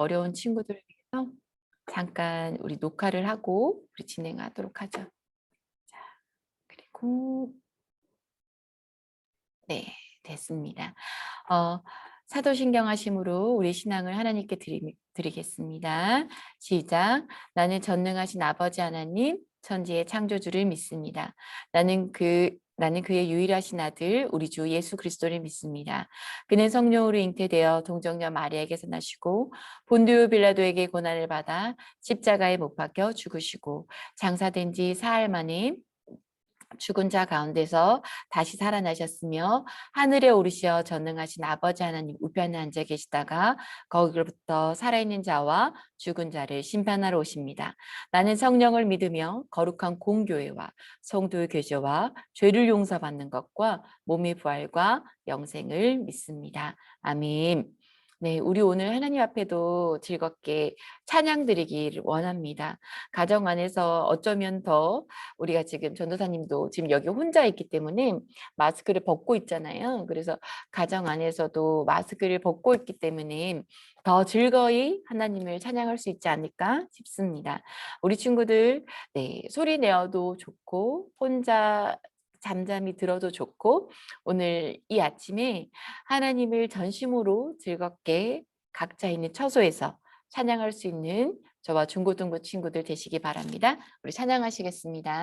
어려운 친구들을 위해서 잠깐 우리 녹화를 하고 우리 진행하도록 하죠. 자, 그리고 네, 됐습니다. 사도신경하심으로 우리 신앙을 하나님께 드리겠습니다. 시작. 나는 전능하신 아버지 하나님, 천지의 창조주를 믿습니다. 나는 그의 유일하신 아들 우리 주 예수 그리스도를 믿습니다. 그는 성령으로 잉태되어 동정녀 마리아에게서 나시고 본디오 빌라도에게 고난을 받아 십자가에 못 박혀 죽으시고 장사된 지 사흘 만에 죽은 자 가운데서 다시 살아나셨으며 하늘에 오르시어 전능하신 아버지 하나님 우편에 앉아 계시다가 거기로부터 살아있는 자와 죽은 자를 심판하러 오십니다. 나는 성령을 믿으며 거룩한 공교회와 성도의 교제와 죄를 용서받는 것과 몸의 부활과 영생을 믿습니다. 아멘. 네, 우리 오늘 하나님 앞에도 즐겁게 찬양 드리기를 원합니다. 가정 안에서 어쩌면 더 우리가 지금 전도사님도 지금 여기 혼자 있기 때문에 마스크를 벗고 있잖아요. 그래서 가정 안에서도 마스크를 벗고 있기 때문에 더 즐거이 하나님을 찬양할 수 있지 않을까 싶습니다. 우리 친구들 네, 소리 내어도 좋고 혼자 잠잠히 들어도 좋고 오늘 이 아침에 하나님을 전심으로 즐겁게 각자 있는 처소에서 찬양할 수 있는 저와 중고등부 친구들 되시기 바랍니다. 우리 찬양하시겠습니다.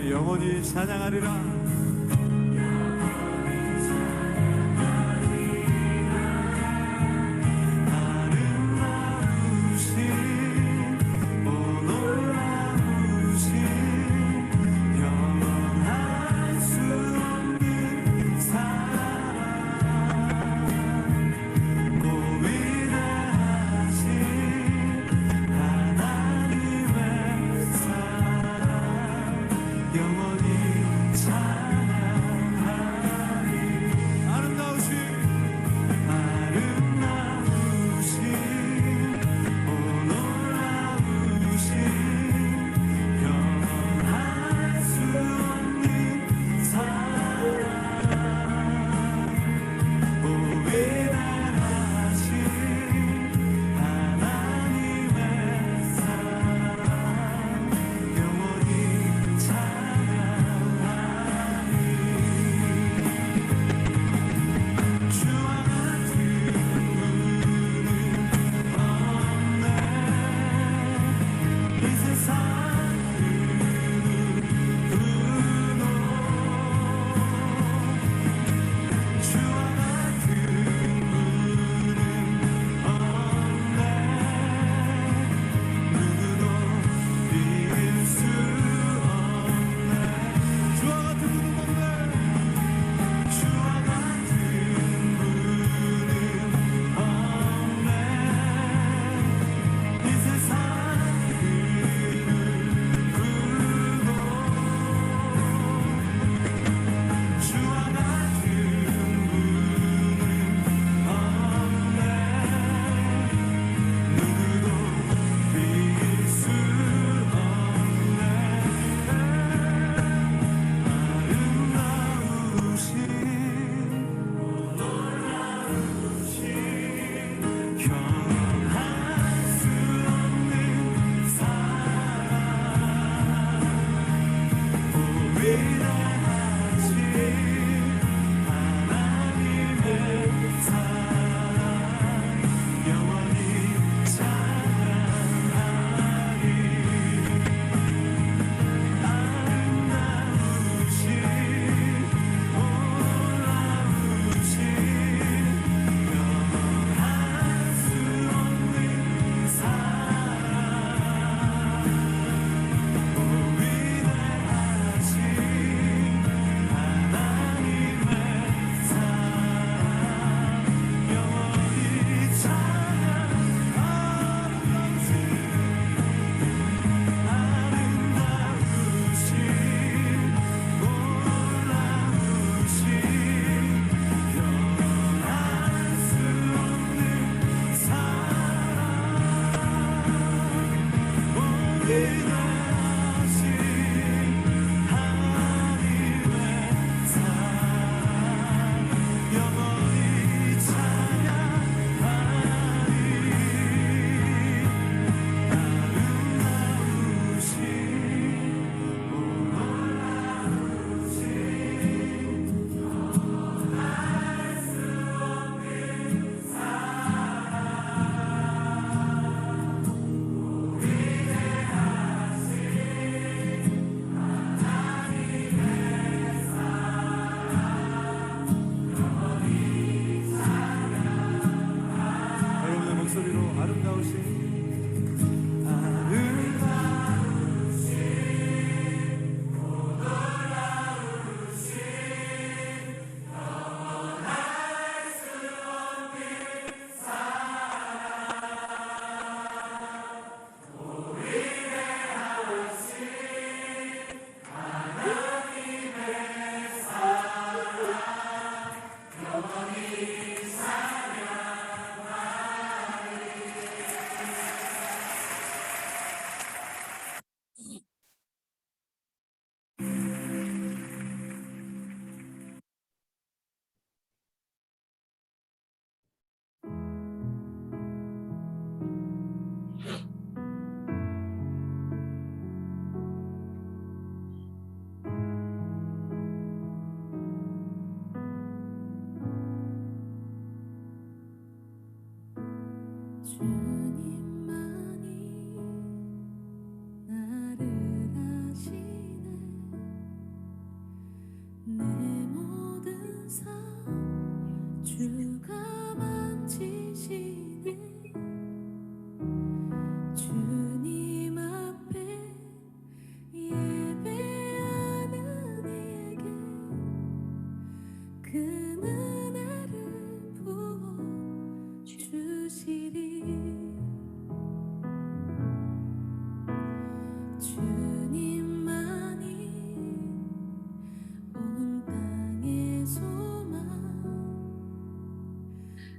영원히 찬양하리라. 영원히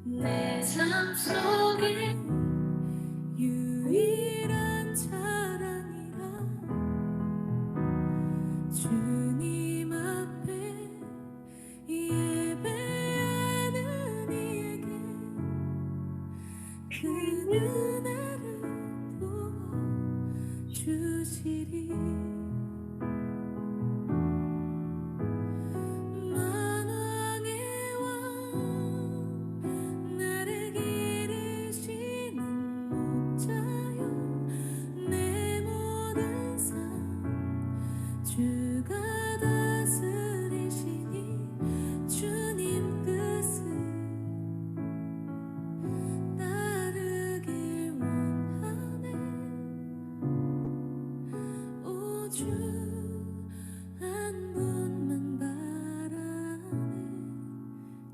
내 삶 속에 유일한 자랑이라 주님 앞에 예배하는 이에게 그 은혜를 부어 주시리. 주가 다스리시니 주님 뜻을 따르길 원하네. 오주 한 분만 바라네.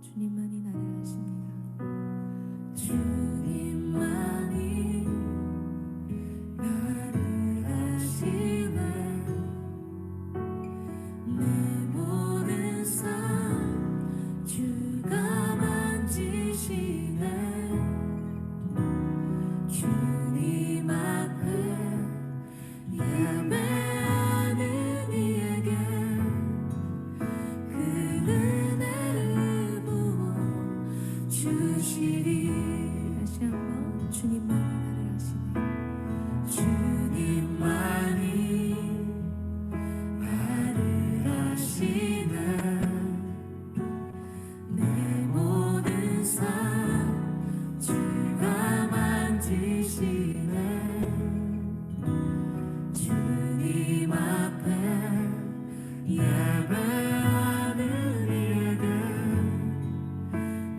주님만이 나를 아십니다. 주님만이 나를 아시네. 내 모든 삶 주가 만지시네. 주님 앞에 예배하는 이에게 그 은혜를 부어 주시리. 다시 한번 주님만이 나를 아시네. 주님만이 내 모든 삶 주가 만지시네. 주님 앞에 예배하는 이에게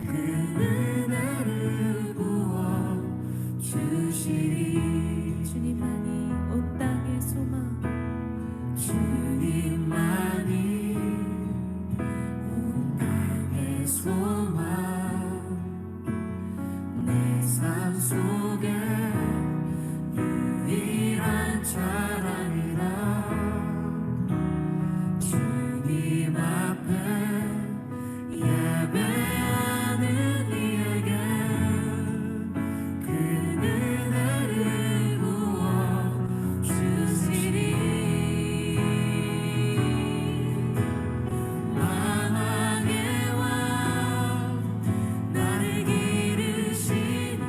그 은혜를 부어 주시리. 주님만이 온 땅의 소망. 주님만이 온 땅의 소망. 내 삶 속에 유일한 자랑이라 주님 앞에 예배하는 이에게 그 은혜를 부어 주시리. 만왕의 왕 나를 기르시는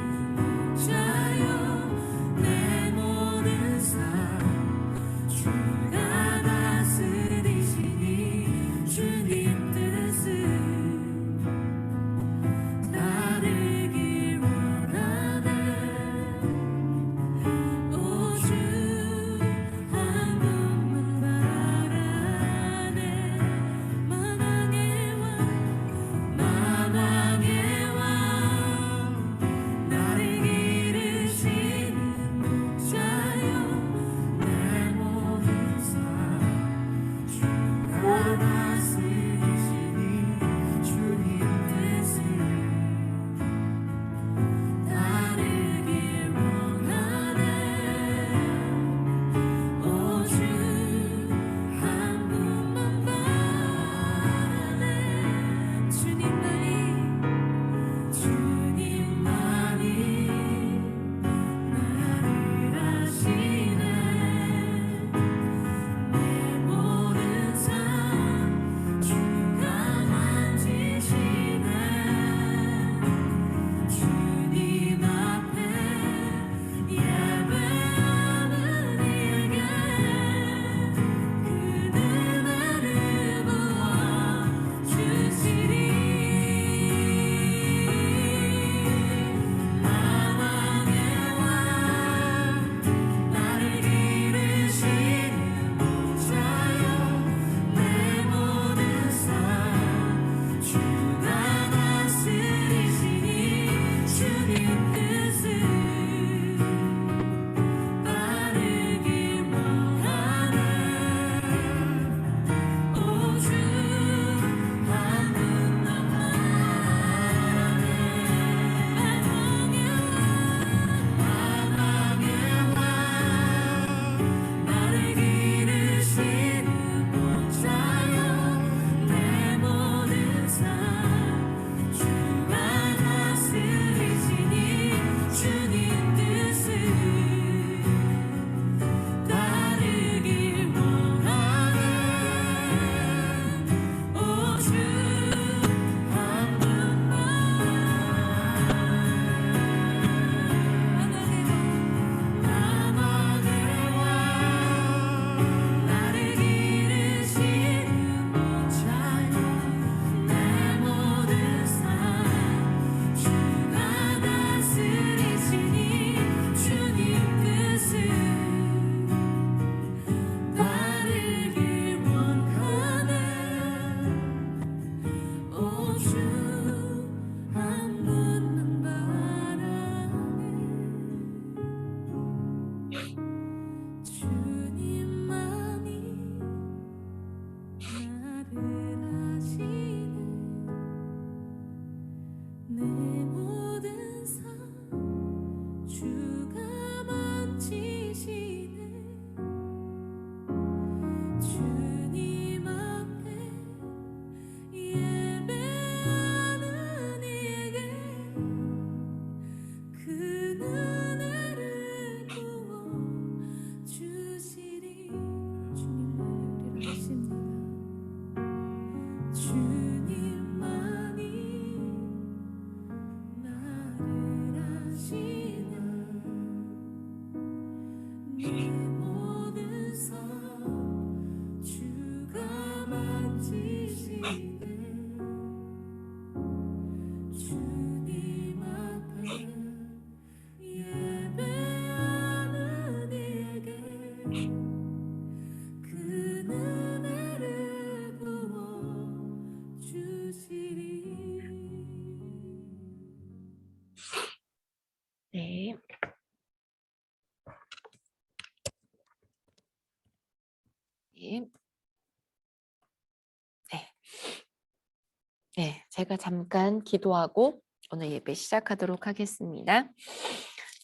제가 잠깐 기도하고 오늘 예배 시작하도록 하겠습니다.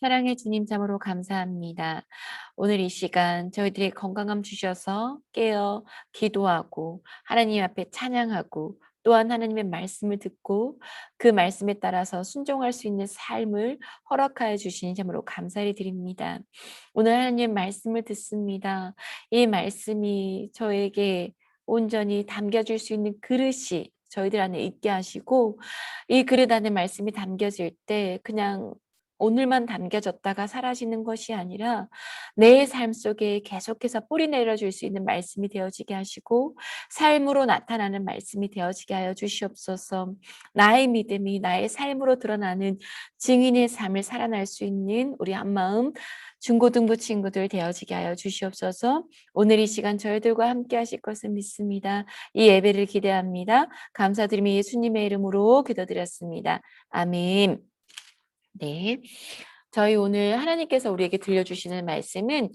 사랑의 주님 참으로 감사합니다. 오늘 이 시간 저희들의 건강함 주셔서 깨어 기도하고 하나님 앞에 찬양하고 또한 하나님의 말씀을 듣고 그 말씀에 따라서 순종할 수 있는 삶을 허락하여 주시니 참으로 감사를 드립니다. 오늘 하나님의 말씀을 듣습니다. 이 말씀이 저에게 온전히 담겨줄 수 있는 그릇이 저희들 안에 있게 하시고 이 그릇 안에 말씀이 담겨질 때 그냥 오늘만 담겨졌다가 사라지는 것이 아니라 내 삶 속에 계속해서 뿌리 내려줄 수 있는 말씀이 되어지게 하시고 삶으로 나타나는 말씀이 되어지게 하여 주시옵소서. 나의 믿음이 나의 삶으로 드러나는 증인의 삶을 살아날 수 있는 우리 한마음 중고등부 친구들 되어지게 하여 주시옵소서. 오늘 이 시간 저희들과 함께 하실 것을 믿습니다. 이 예배를 기대합니다. 감사드리며 예수님의 이름으로 기도드렸습니다. 아멘. 네. 저희 오늘 하나님께서 우리에게 들려주시는 말씀은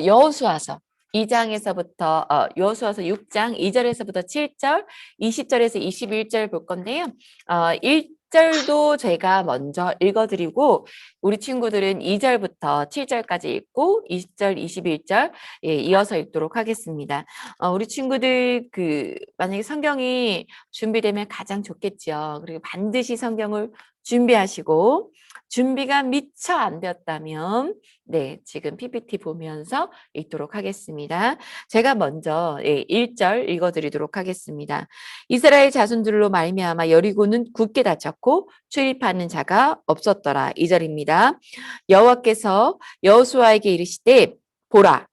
여호수아서 2장에서부터 여호수아서 6장 2절에서부터 7절, 20절에서 21절 볼 건데요. 1절도 제가 먼저 읽어드리고 우리 친구들은 2절부터 7절까지 읽고 20절, 21절 이어서 읽도록 하겠습니다. 우리 친구들 만약에 성경이 준비되면 가장 좋겠죠. 그리고 반드시 성경을 준비하시고 준비가 미처 안 되었다면 지금 PPT 보면서 읽도록 하겠습니다. 제가 먼저 1절 읽어드리도록 하겠습니다. 이스라엘 자손들로 말미암아 여리고는 굳게 닫혔고 출입하는 자가 없었더라. 2절입니다. 여호와께서 여호수아에게 이르시되 보라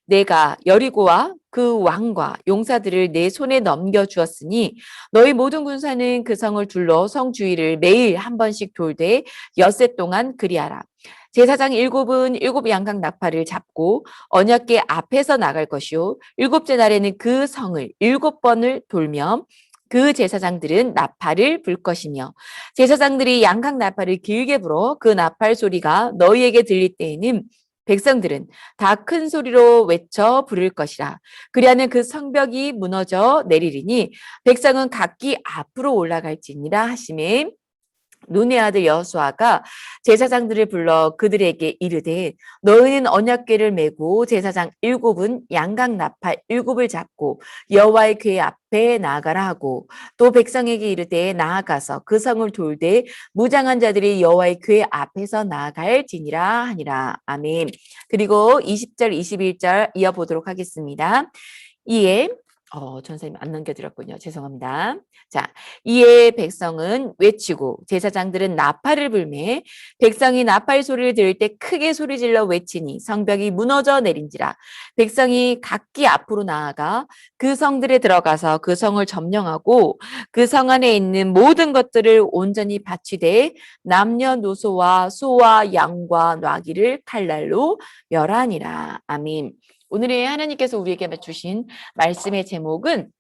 내가 여리고와 그 왕과 용사들을 내 손에 넘겨주었으니 너희 모든 군사는 그 성을 둘러 성 주위를 매일 한 번씩 돌되 엿새 동안 그리하라. 제사장 7은 7 양각 나팔을 잡고 언약궤 앞에서 나갈 것이요 7째 날에는 그 성을 7번을 돌며 그 제사장들은 나팔을 불 것이며 제사장들이 양각 나팔을 길게 불어 그 나팔 소리가 너희에게 들릴 때에는 백성들은 다 큰 소리로 외쳐 부를 것이라. 그리하면 그 성벽이 무너져 내리리니 백성은 각기 앞으로 올라갈지니라 하시매 눈의 아들 여호수아가 제사장들을 불러 그들에게 이르되 너희는 언약궤를 메고 제사장 7은 양각 나팔 7을 잡고 여호와의 궤 앞에 나아가라 하고 또 백성에게 이르되 나아가서 그 성을 돌되 무장한 자들이 여호와의 궤 앞에서 나아갈지니라 하니라. 아멘. 그리고 20절 21절 이어보도록 하겠습니다. 이에 전사님 안 넘겨드렸군요. 죄송합니다. 자, 이에 백성은 외치고 제사장들은 나팔을 불매 백성이 나팔 소리를 들을 때 크게 소리질러 외치니 성벽이 무너져 내린지라. 백성이 각기 앞으로 나아가 그 성들에 들어가서 그 성을 점령하고 그 성 안에 있는 모든 것들을 온전히 바치되 남녀노소와 소와 양과 나귀를 칼날로 멸하니라. 아멘. 오늘의 하나님께서 우리에게 주신 말씀의 제목은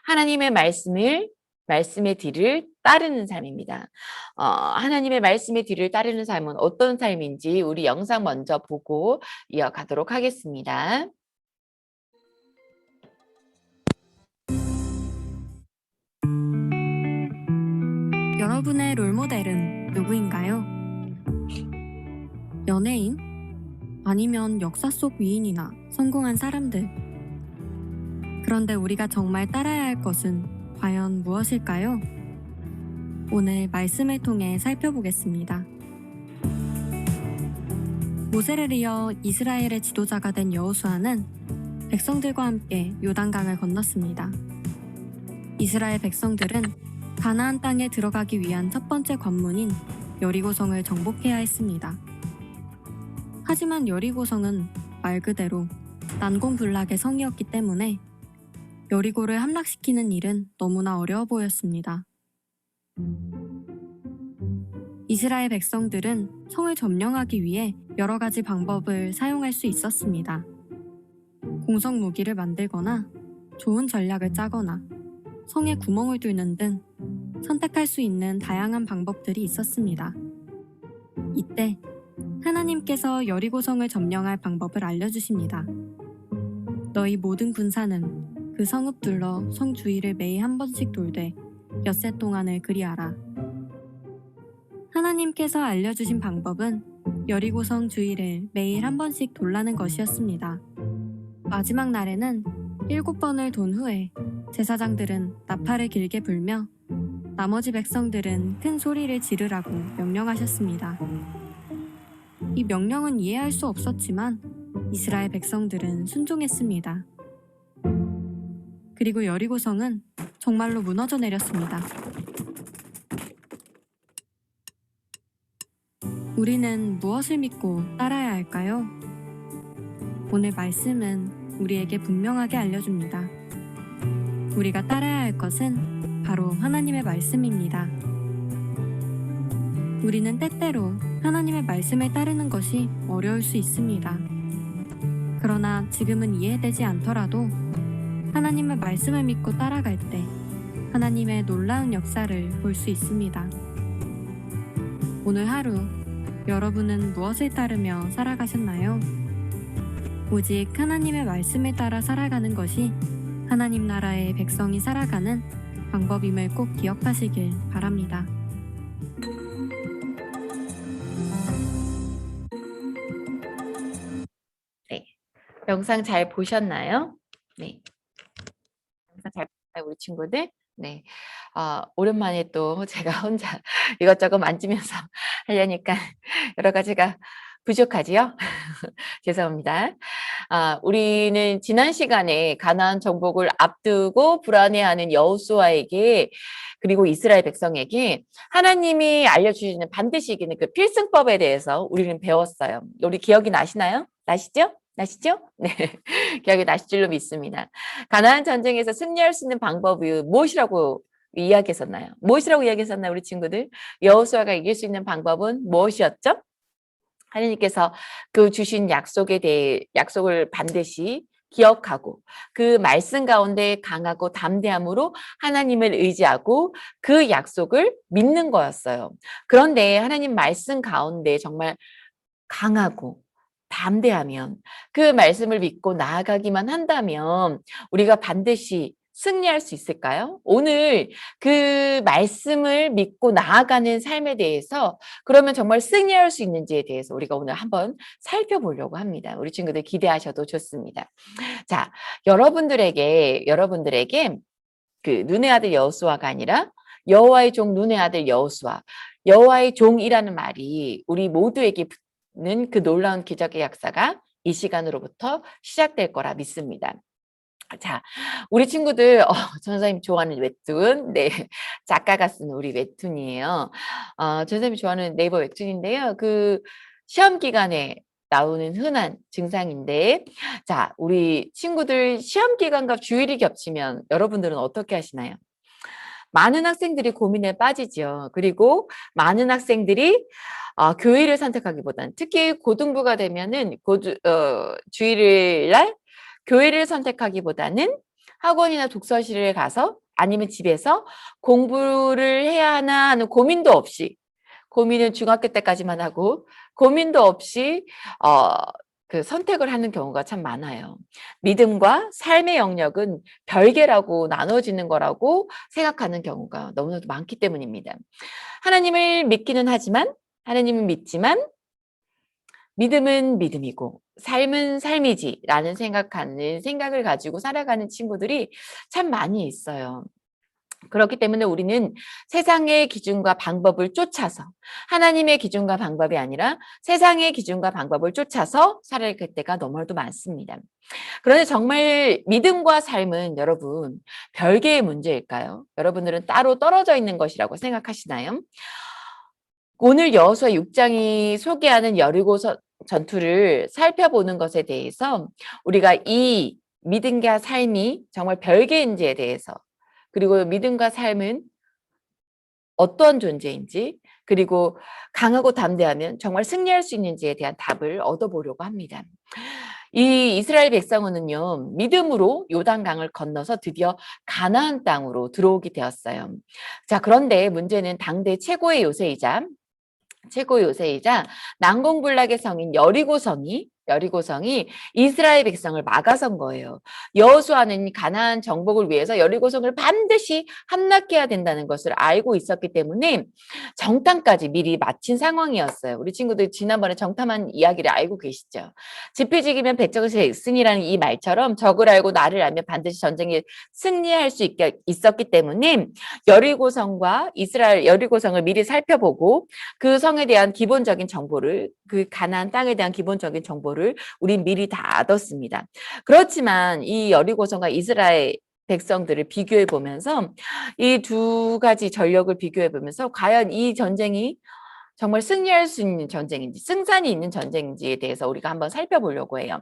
하나님의 말씀의 뒤를 따르는 삶입니다. 하나님의 말씀의 뒤를 따르는 삶은 어떤 삶인지 우리 영상 먼저 보고 이어가도록 하겠습니다. 여러분의 롤모델은 누구인가요? 연예인? 아니면 역사 속 위인이나 성공한 사람들? 그런데 우리가 정말 따라야 할 것은 과연 무엇일까요? 오늘 말씀을 통해 살펴보겠습니다. 모세를 이어 이스라엘의 지도자가 된 여호수아는 백성들과 함께 요단강을 건넜습니다. 이스라엘 백성들은 가나안 땅에 들어가기 위한 첫 번째 관문인 여리고성을 정복해야 했습니다. 하지만 여리고성은 말 그대로 난공불락의 성이었기 때문에 여리고를 함락시키는 일은 너무나 어려워 보였습니다. 이스라엘 백성들은 성을 점령하기 위해 여러 가지 방법을 사용할 수 있었습니다. 공성 무기를 만들거나 좋은 전략을 짜거나 성에 구멍을 뚫는 등 선택할 수 있는 다양한 방법들이 있었습니다. 이때 하나님께서 여리고성을 점령할 방법을 알려주십니다. 너희 모든 군사는 그 그 성읍 둘러 성 주위를 매일 한 번씩 돌되 엿새 동안을 그리하라. 하나님께서 알려주신 방법은 여리고성 주위를 매일 한 번씩 돌라는 것이었습니다. 마지막 날에는 7번을 돈 후에 제사장들은 나팔을 길게 불며 나머지 백성들은 큰 소리를 지르라고 명령하셨습니다. 이 명령은 이해할 수 없었지만 이스라엘 백성들은 순종했습니다. 그리고 여리고성은 정말로 무너져 내렸습니다. 우리는 무엇을 믿고 따라야 할까요? 오늘 말씀은 우리에게 분명하게 알려줍니다. 우리가 따라야 할 것은 바로 하나님의 말씀입니다. 우리는 때때로 하나님의 말씀을 따르는 것이 어려울 수 있습니다. 그러나 지금은 이해되지 않더라도 하나님의 말씀을 믿고 따라갈 때 하나님의 놀라운 역사를 볼 수 있습니다. 오늘 하루 여러분은 무엇을 따르며 살아가셨나요? 오직 하나님의 말씀을 따라 살아가는 것이 하나님 나라의 백성이 살아가는 방법임을 꼭 기억하시길 바랍니다. 네, 영상 잘 보셨나요? 네, 영상 잘 봤나요, 우리 친구들? 네, 오랜만에 또 제가 혼자 이것저것 만지면서 하려니까 여러 가지가 부족하지요? 죄송합니다. 우리는 지난 시간에 가나안 정복을 앞두고 불안해하는 여호수아에게 그리고 이스라엘 백성에게 하나님이 알려주시는 반드시 이기는 그 필승법에 대해서 우리는 배웠어요. 우리 기억이 나시나요? 나시죠? 나시죠? 네, 기억이 나실 줄로 믿습니다. 가나안 전쟁에서 승리할 수 있는 방법이 무엇이라고 이야기했었나요? 무엇이라고 이야기했었나요, 우리 친구들? 여호수아가 이길 수 있는 방법은 무엇이었죠? 하나님께서 그 주신 약속에 대해 약속을 반드시 기억하고 그 말씀 가운데 강하고 담대함으로 하나님을 의지하고 그 약속을 믿는 거였어요. 그런데 하나님 말씀 가운데 정말 강하고 담대하면 그 말씀을 믿고 나아가기만 한다면 우리가 반드시 승리할 수 있을까요? 오늘 그 말씀을 믿고 나아가는 삶에 대해서 그러면 정말 승리할 수 있는지에 대해서 우리가 오늘 한번 살펴보려고 합니다. 우리 친구들 기대하셔도 좋습니다. 자, 여러분들에게 그 눈의 아들 여호수아가 아니라 여호와의 종 눈의 아들 여호수아, 여호와의 종이라는 말이 우리 모두에게 는 그 놀라운 기적의 역사가 이 시간으로부터 시작될 거라 믿습니다. 자, 우리 친구들 전사님 좋아하는 웹툰, 네, 작가가 쓴 우리 웹툰이에요. 전사님이 좋아하는 네이버 웹툰인데요. 그 시험 기간에 나오는 흔한 증상인데, 자, 우리 친구들 시험 기간과 주일이 겹치면 여러분들은 어떻게 하시나요? 많은 학생들이 고민에 빠지죠. 그리고 많은 학생들이 교회를 선택하기보다는 특히 고등부가 되면은 주일날 교회를 선택하기보다는 학원이나 독서실에 가서 아니면 집에서 공부를 해야 하나 하는 고민도 없이 고민은 중학교 때까지만 하고 고민도 없이 그 선택을 하는 경우가 참 많아요. 믿음과 삶의 영역은 별개라고 나눠지는 거라고 생각하는 경우가 너무나도 많기 때문입니다. 하나님을 믿기는 하지만 하나님은 믿지만 믿음은 믿음이고 삶은 삶이지라는 생각을 가지고 살아가는 친구들이 참 많이 있어요. 그렇기 때문에 우리는 세상의 기준과 방법을 쫓아서 하나님의 기준과 방법이 아니라 세상의 기준과 방법을 쫓아서 살아갈 때가 너무나도 많습니다. 그런데 정말 믿음과 삶은 여러분 별개의 문제일까요? 여러분들은 따로 떨어져 있는 것이라고 생각하시나요? 오늘 여호수아 6장이 소개하는 여리고 전투를 살펴보는 것에 대해서 우리가 이 믿음과 삶이 정말 별개인지에 대해서 그리고 믿음과 삶은 어떤 존재인지 그리고 강하고 담대하면 정말 승리할 수 있는지에 대한 답을 얻어보려고 합니다. 이 이스라엘 백성은요 믿음으로 요단강을 건너서 드디어 가나안 땅으로 들어오게 되었어요. 자, 그런데 문제는 당대 최고의 요새이자 난공불락의 성인 여리고성이 여리고성이 이스라엘 백성을 막아선 거예요. 여호수아는 가나안 정복을 위해서 여리고성을 반드시 함락해야 된다는 것을 알고 있었기 때문에 정탐까지 미리 마친 상황이었어요. 우리 친구들 지난번에 정탐한 이야기를 알고 계시죠? 지피지기면 백정의 승이라는 이 말처럼 적을 알고 나를 알면 반드시 전쟁에 승리할 수 있었기 때문에 여리고성을 미리 살펴보고 그 성에 대한 기본적인 정보를, 그 가나안 땅에 대한 기본적인 정보를 우린 미리 다 얻었습니다. 그렇지만 이 여리고성과 이스라엘 백성들을 비교해 보면서 이 두 가지 전력을 비교해 보면서 과연 이 전쟁이 정말 승리할 수 있는 전쟁인지 승산이 있는 전쟁인지에 대해서 우리가 한번 살펴보려고 해요.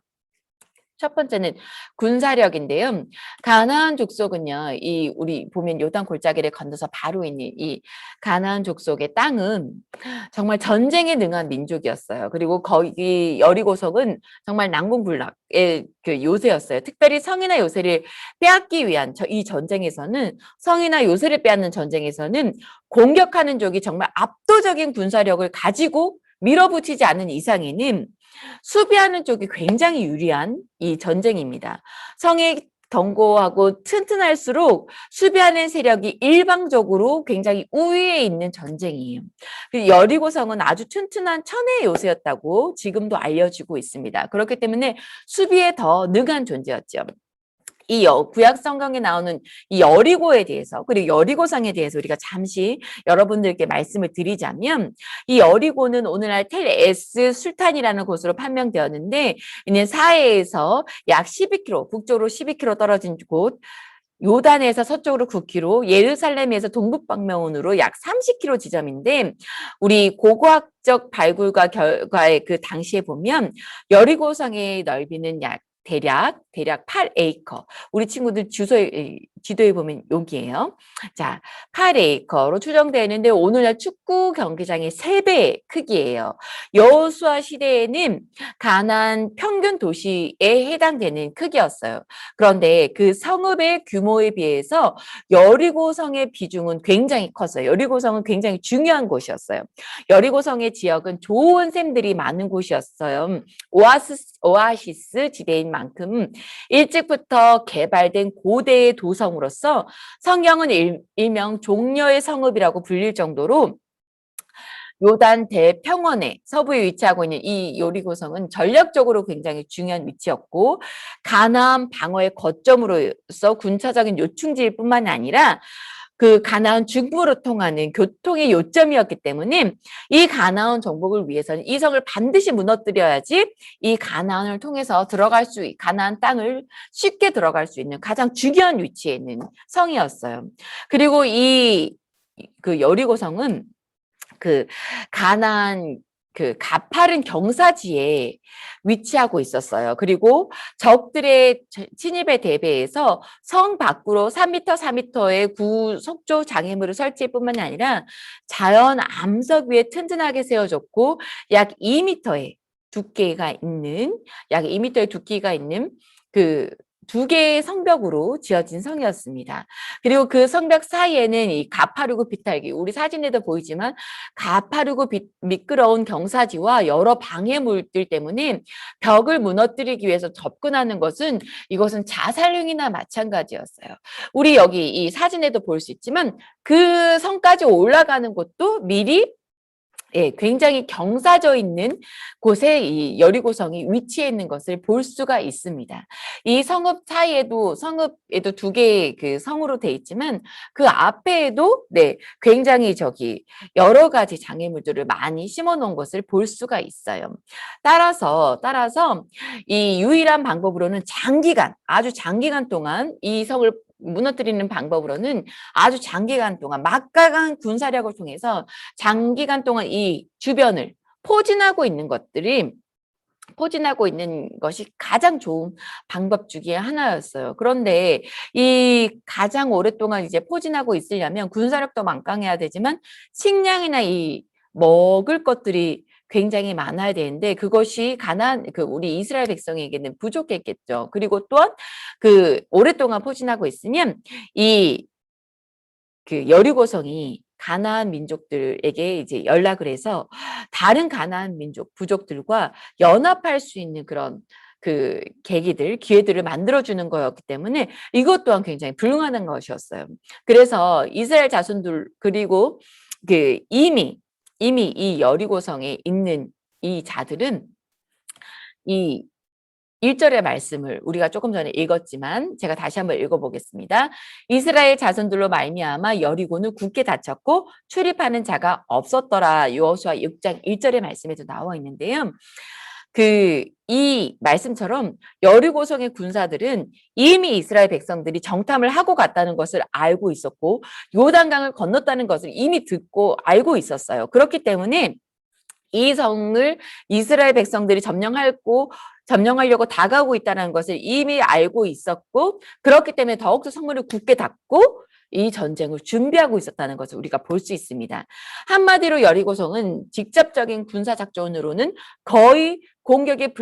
첫 번째는 군사력인데요. 가나안 족속은요, 우리 보면 요단 골짜기를 건너서 바로 있는 이 가나안 족속의 땅은 정말 전쟁에 능한 민족이었어요. 그리고 거기 여리고성은 정말 난공불락의 그 요새였어요. 특별히 성이나 요새를 빼앗기 위한 이 전쟁에서는, 성이나 요새를 빼앗는 전쟁에서는 공격하는 쪽이 정말 압도적인 군사력을 가지고 밀어붙이지 않는 이상에는 수비하는 쪽이 굉장히 유리한 이 전쟁입니다. 성이 견고하고 튼튼할수록 수비하는 세력이 일방적으로 굉장히 우위에 있는 전쟁이에요. 여리고성은 아주 튼튼한 천의 요새였다고 지금도 알려지고 있습니다. 그렇기 때문에 수비에 더 능한 존재였죠. 이 구약 성경에 나오는 이 여리고에 대해서, 그리고 여리고성에 대해서 우리가 잠시 여러분들께 말씀을 드리자면, 이 여리고는 오늘날 텔에스 술탄이라는 곳으로 판명되었는데, 이는 사해에서 약 12km, 북쪽으로 12km 떨어진 곳, 요단에서 서쪽으로 9km, 예루살렘에서 동북방면으로 약 30km 지점인데, 우리 고고학적 발굴과 결과의 그 당시에 보면 여리고성의 넓이는 대략 8에이커. 우리 친구들 지도에 보면 여기에요. 자, 8에이커로 추정되는데 오늘날 축구 경기장의 3배 크기예요. 여호수아 시대에는 가나안 평균 도시에 해당되는 크기였어요. 그런데 그 성읍의 규모에 비해서 여리고성의 비중은 굉장히 컸어요. 여리고성은 굉장히 중요한 곳이었어요. 여리고성의 지역은 좋은 샘들이 많은 곳이었어요. 오아시스 지대인 만큼 일찍부터 개발된 고대의 도성으로서 성경은 일명 종려의 성읍이라고 불릴 정도로 요단 대평원의 서부에 위치하고 있는 이 여리고성은 전략적으로 굉장히 중요한 위치였고, 가나안 방어의 거점으로서 군사적인 요충지일 뿐만 아니라 그 가나안 중부로 통하는 교통의 요점이었기 때문에 이 가나안 정복을 위해서는 이 성을 반드시 무너뜨려야지 이 가나안을 통해서 가나안 땅을 쉽게 들어갈 수 있는 가장 중요한 위치에 있는 성이었어요. 그리고 그 여리고성은 그 가나안 그 가파른 경사지에 위치하고 있었어요. 그리고 적들의 침입에 대비해서 성 밖으로 3m, 4m의 구속조 장애물을 설치할 뿐만 아니라 자연 암석 위에 튼튼하게 세워졌고 약 2m의 두께가 있는 그 2개의 성벽으로 지어진 성이었습니다. 그리고 그 성벽 사이에는 이 가파르고 비탈기, 우리 사진에도 보이지만 가파르고 미끄러운 경사지와 여러 방해물들 때문에 벽을 무너뜨리기 위해서 접근하는 이것은 자살행위나 마찬가지였어요. 우리 여기 이 사진에도 볼 수 있지만 그 성까지 올라가는 것도 미리 굉장히 경사져 있는 곳에 이 여리고성이 위치해 있는 것을 볼 수가 있습니다. 이 성읍에도 2개의 그 성으로 돼 있지만 그 앞에도 굉장히 여러 가지 장애물들을 많이 심어 놓은 것을 볼 수가 있어요. 따라서 이 유일한 방법으로는 아주 장기간 동안 이 성을 무너뜨리는 방법으로는 아주 장기간 동안 막강한 군사력을 통해서 장기간 동안 이 주변을 포진하고 있는 것이 가장 좋은 방법 중에 하나였어요. 그런데 이 가장 오랫동안 이제 포진하고 있으려면 군사력도 막강해야 되지만 식량이나 이 먹을 것들이 굉장히 많아야 되는데 그것이 우리 이스라엘 백성에게는 부족했겠죠. 그리고 또한 오랫동안 포진하고 있으면 그 여리고성이 가나안 민족들에게 이제 연락을 해서 다른 가나안 민족, 부족들과 연합할 수 있는 그런 그 계기들, 기회들을 만들어주는 거였기 때문에 이것 또한 굉장히 불가능한 것이었어요. 그래서 이스라엘 자손들, 그리고 그 이미 이 여리고성에 있는 이 자들은 이 1절의 말씀을 우리가 조금 전에 읽었지만 제가 다시 한번 읽어보겠습니다. 이스라엘 자손들로 말미암아 여리고는 굳게 닫혔고 출입하는 자가 없었더라. 여호수아 6장 1절의 말씀에도 나와 있는데요. 이 말씀처럼 여리고성의 군사들은 이미 이스라엘 백성들이 정탐을 하고 갔다는 것을 알고 있었고 요단강을 건넜다는 것을 이미 듣고 알고 있었어요. 그렇기 때문에 이 성을 이스라엘 백성들이 점령하려고 다가오고 있다는 것을 이미 알고 있었고, 그렇기 때문에 더욱더 성문을 굳게 닫고 이 전쟁을 준비하고 있었다는 것을 우리가 볼 수 있습니다. 한마디로 여리고성은 직접적인 군사 작전으로는 거의 공격이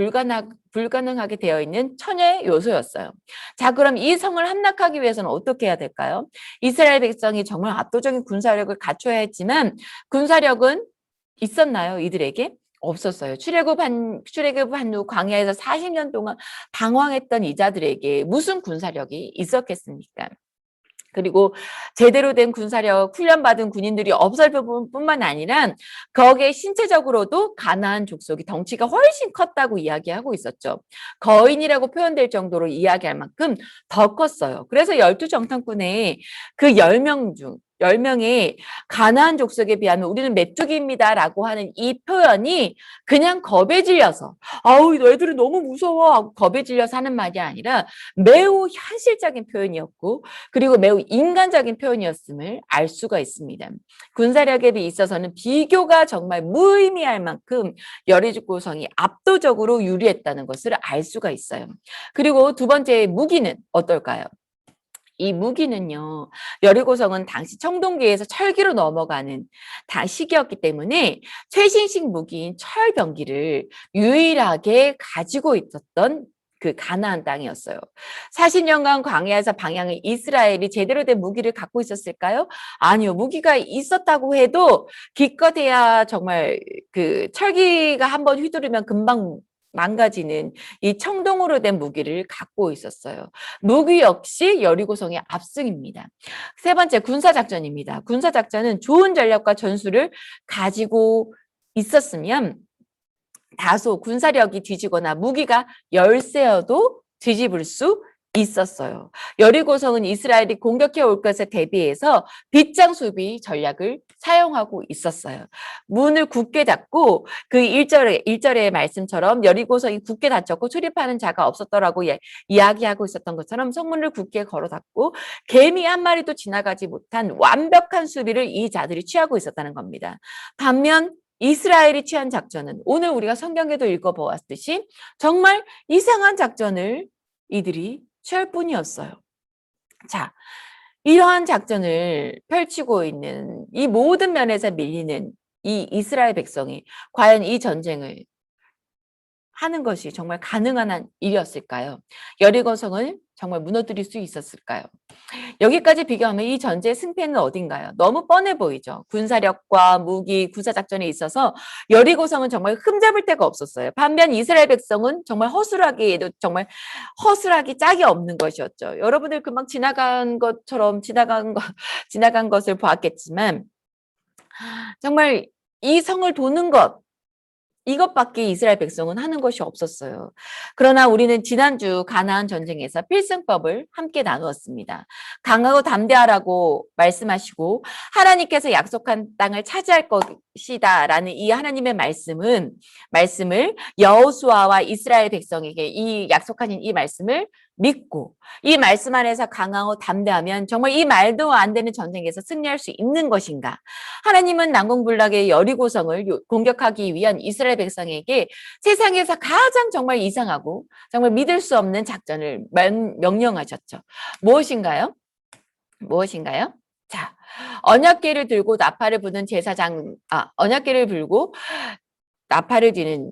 불가능하게 되어 있는 천여의 요소였어요. 자, 그럼 이 성을 함락하기 위해서는 어떻게 해야 될까요? 이스라엘 백성이 정말 압도적인 군사력을 갖춰야 했지만 군사력은 있었나요? 이들에게? 없었어요. 출애굽한 후 광야에서 40년 동안 방황했던 이자들에게 무슨 군사력이 있었겠습니까? 그리고 제대로 된 군사력, 훈련받은 군인들이 없을 뿐만 아니라 거기에 신체적으로도 가나안 족속이 덩치가 훨씬 컸다고 이야기하고 있었죠. 거인이라고 표현될 정도로 이야기할 만큼 더 컸어요. 그래서 12정탐꾼의 그 10명의 가나안 족속에 비하면 우리는 메뚜기입니다라고 하는 이 표현이 그냥 겁에 질려서 아우 너희들은 너무 무서워 하고 겁에 질려서 하는 말이 아니라 매우 현실적인 표현이었고 그리고 매우 인간적인 표현이었음을 알 수가 있습니다. 군사력에 있어서는 비교가 정말 무의미할 만큼 여리고성이 압도적으로 유리했다는 것을 알 수가 있어요. 그리고 두 번째 무기는 어떨까요? 이 무기는요, 여리고성은 당시 청동기에서 철기로 넘어가는 시기였기 때문에 최신식 무기인 철병기를 유일하게 가지고 있었던 그 가나안 땅이었어요. 40년간 광야에서 방향을 이스라엘이 제대로 된 무기를 갖고 있었을까요? 아니요. 무기가 있었다고 해도 기껏해야 정말 그 철기가 한번 휘두르면 금방 망가지는 이 청동으로 된 무기를 갖고 있었어요. 무기 역시 여리고성의 압승입니다. 세 번째 군사작전입니다. 군사작전은 좋은 전략과 전술을 가지고 있었으면 다소 군사력이 뒤지거나 무기가 열세여도 뒤집을 수 있었어요. 여리고성은 이스라엘이 공격해 올 것에 대비해서 빗장 수비 전략을 사용하고 있었어요. 문을 굳게 닫고 그 1절의 말씀처럼 여리고성이 굳게 닫혔고 출입하는 자가 없었더라고 이야기하고 있었던 것처럼 성문을 굳게 걸어 닫고 개미 한 마리도 지나가지 못한 완벽한 수비를 이 자들이 취하고 있었다는 겁니다. 반면 이스라엘이 취한 작전은 오늘 우리가 성경에도 읽어보았듯이 정말 이상한 작전을 이들이 취할 뿐이었어요. 자, 이러한 작전을 펼치고 있는 이 모든 면에서 밀리는 이 이스라엘 백성이 과연 이 전쟁을 하는 것이 정말 가능한 일이었을까요? 여리고성을 정말 무너뜨릴 수 있었을까요? 여기까지 비교하면 이 전제의 승패는 어딘가요? 너무 뻔해 보이죠. 군사력과 무기, 군사작전에 있어서 여리고성은 정말 흠잡을 데가 없었어요. 반면 이스라엘 백성은 정말 허술하기에도 정말 허술하기 짝이 없는 것이었죠. 여러분들 금방 지나간 것을 보았겠지만 정말 이 성을 도는 것 이것밖에 이스라엘 백성은 하는 것이 없었어요. 그러나 우리는 지난주 가나안 전쟁에서 필승법을 함께 나누었습니다. 강하고 담대하라고 말씀하시고 하나님께서 약속한 땅을 차지할 것이다 라는 이 하나님의 말씀을 여호수아와 이스라엘 백성에게 이 약속하신 이 말씀을 믿고 이 말씀 안에서 강하고 담대하면 정말 이 말도 안 되는 전쟁에서 승리할 수 있는 것인가? 하나님은 난공불락의 여리고성을 공격하기 위한 이스라엘 백성에게 세상에서 가장 정말 이상하고 정말 믿을 수 없는 작전을 명령하셨죠. 무엇인가요? 자, 언약궤를 들고 나팔을 부는 언약궤를 불고 나팔을 드는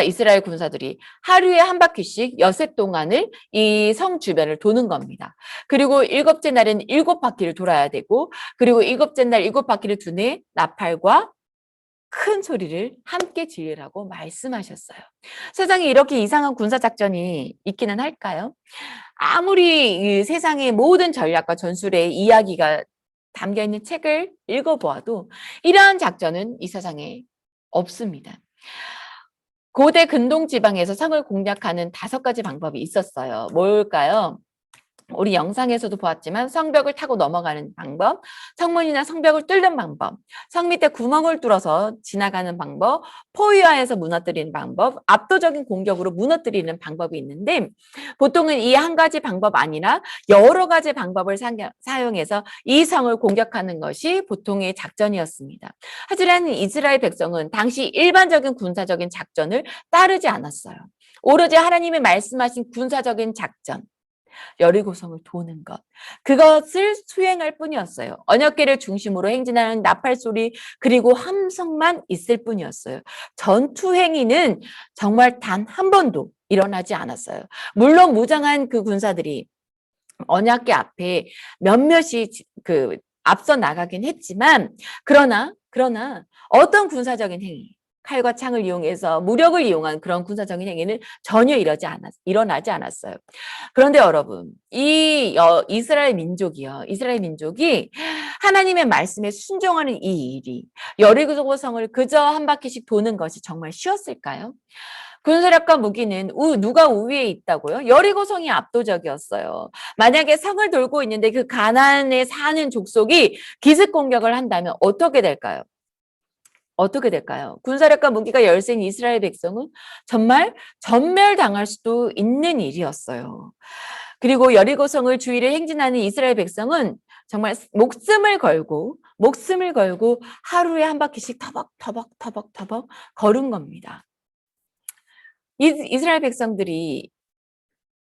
이스라엘 군사들이 하루에 한 바퀴씩 엿새 동안을 이 성 주변을 도는 겁니다. 그리고 일곱째 날은 7바퀴를 돌아야 되고, 그리고 일곱째 날 7바퀴를 두뇌 나팔과 큰 소리를 함께 지으라고 말씀하셨어요. 세상에 이렇게 이상한 군사작전이 있기는 할까요? 아무리 이 세상의 모든 전략과 전술의 이야기가 담겨있는 책을 읽어보아도 이러한 작전은 이 세상에 없습니다. 고대 근동 지방에서 성을 공략하는 5가지 방법이 있었어요. 뭘까요? 우리 영상에서도 보았지만 성벽을 타고 넘어가는 방법, 성문이나 성벽을 뚫는 방법, 성 밑에 구멍을 뚫어서 지나가는 방법, 포위하여서 무너뜨리는 방법, 압도적인 공격으로 무너뜨리는 방법이 있는데 보통은 이 한 가지 방법 아니라 여러 가지 방법을 사용해서 이 성을 공격하는 것이 보통의 작전이었습니다. 하지만 이스라엘 백성은 당시 일반적인 군사적인 작전을 따르지 않았어요. 오로지 하나님의 말씀하신 군사적인 작전, 여리고성을 도는 것, 그것을 수행할 뿐이었어요. 언약궤를 중심으로 행진하는 나팔 소리 그리고 함성만 있을 뿐이었어요. 전투 행위는 정말 단 한 번도 일어나지 않았어요. 물론 무장한 그 군사들이 언약궤 앞에 몇몇이 앞서 나가긴 했지만 그러나 어떤 군사적인 행위, 칼과 창을 이용해서 무력을 이용한 그런 군사적인 행위는 전혀 일어나지 않았어요. 그런데 여러분, 이스라엘 민족이 하나님의 말씀에 순종하는 이 일이 여리고성을 그저 한 바퀴씩 도는 것이 정말 쉬웠을까요? 군사력과 무기는 누가 우위에 있다고요? 여리고성이 압도적이었어요. 만약에 성을 돌고 있는데 그 가나안에 사는 족속이 기습 공격을 한다면 어떻게 될까요? 군사력과 무기가 열세인 이스라엘 백성은 정말 전멸당할 수도 있는 일이었어요. 그리고 여리고성을 주위를 행진하는 이스라엘 백성은 정말 목숨을 걸고 하루에 한 바퀴씩 터벅 걸은 겁니다. 이스라엘 백성들이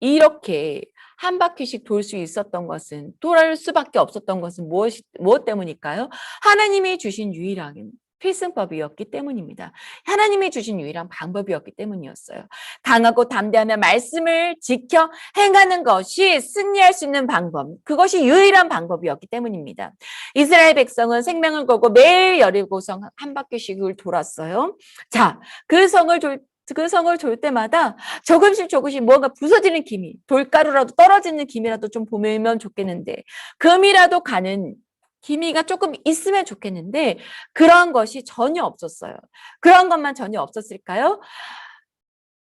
이렇게 한 바퀴씩 돌 수 있었던 것은, 돌아올 수밖에 없었던 것은 무엇 때문일까요? 하나님이 주신 유일한 필승법이었기 때문입니다. 하나님이 주신 유일한 방법이었기 때문이었어요. 강하고 담대하며 말씀을 지켜 행하는 것이 승리할 수 있는 방법, 그것이 유일한 방법이었기 때문입니다. 이스라엘 백성은 생명을 걸고 매일 여리고성 한 바퀴씩을 돌았어요. 자, 그 성을 돌 때마다 조금씩 뭔가 부서지는 기미, 돌가루라도 떨어지는 기미라도 좀 보면 좋겠는데, 금이라도 가는 기미가 조금 있으면 좋겠는데 그런 것이 전혀 없었어요. 그런 것만 전혀 없었을까요?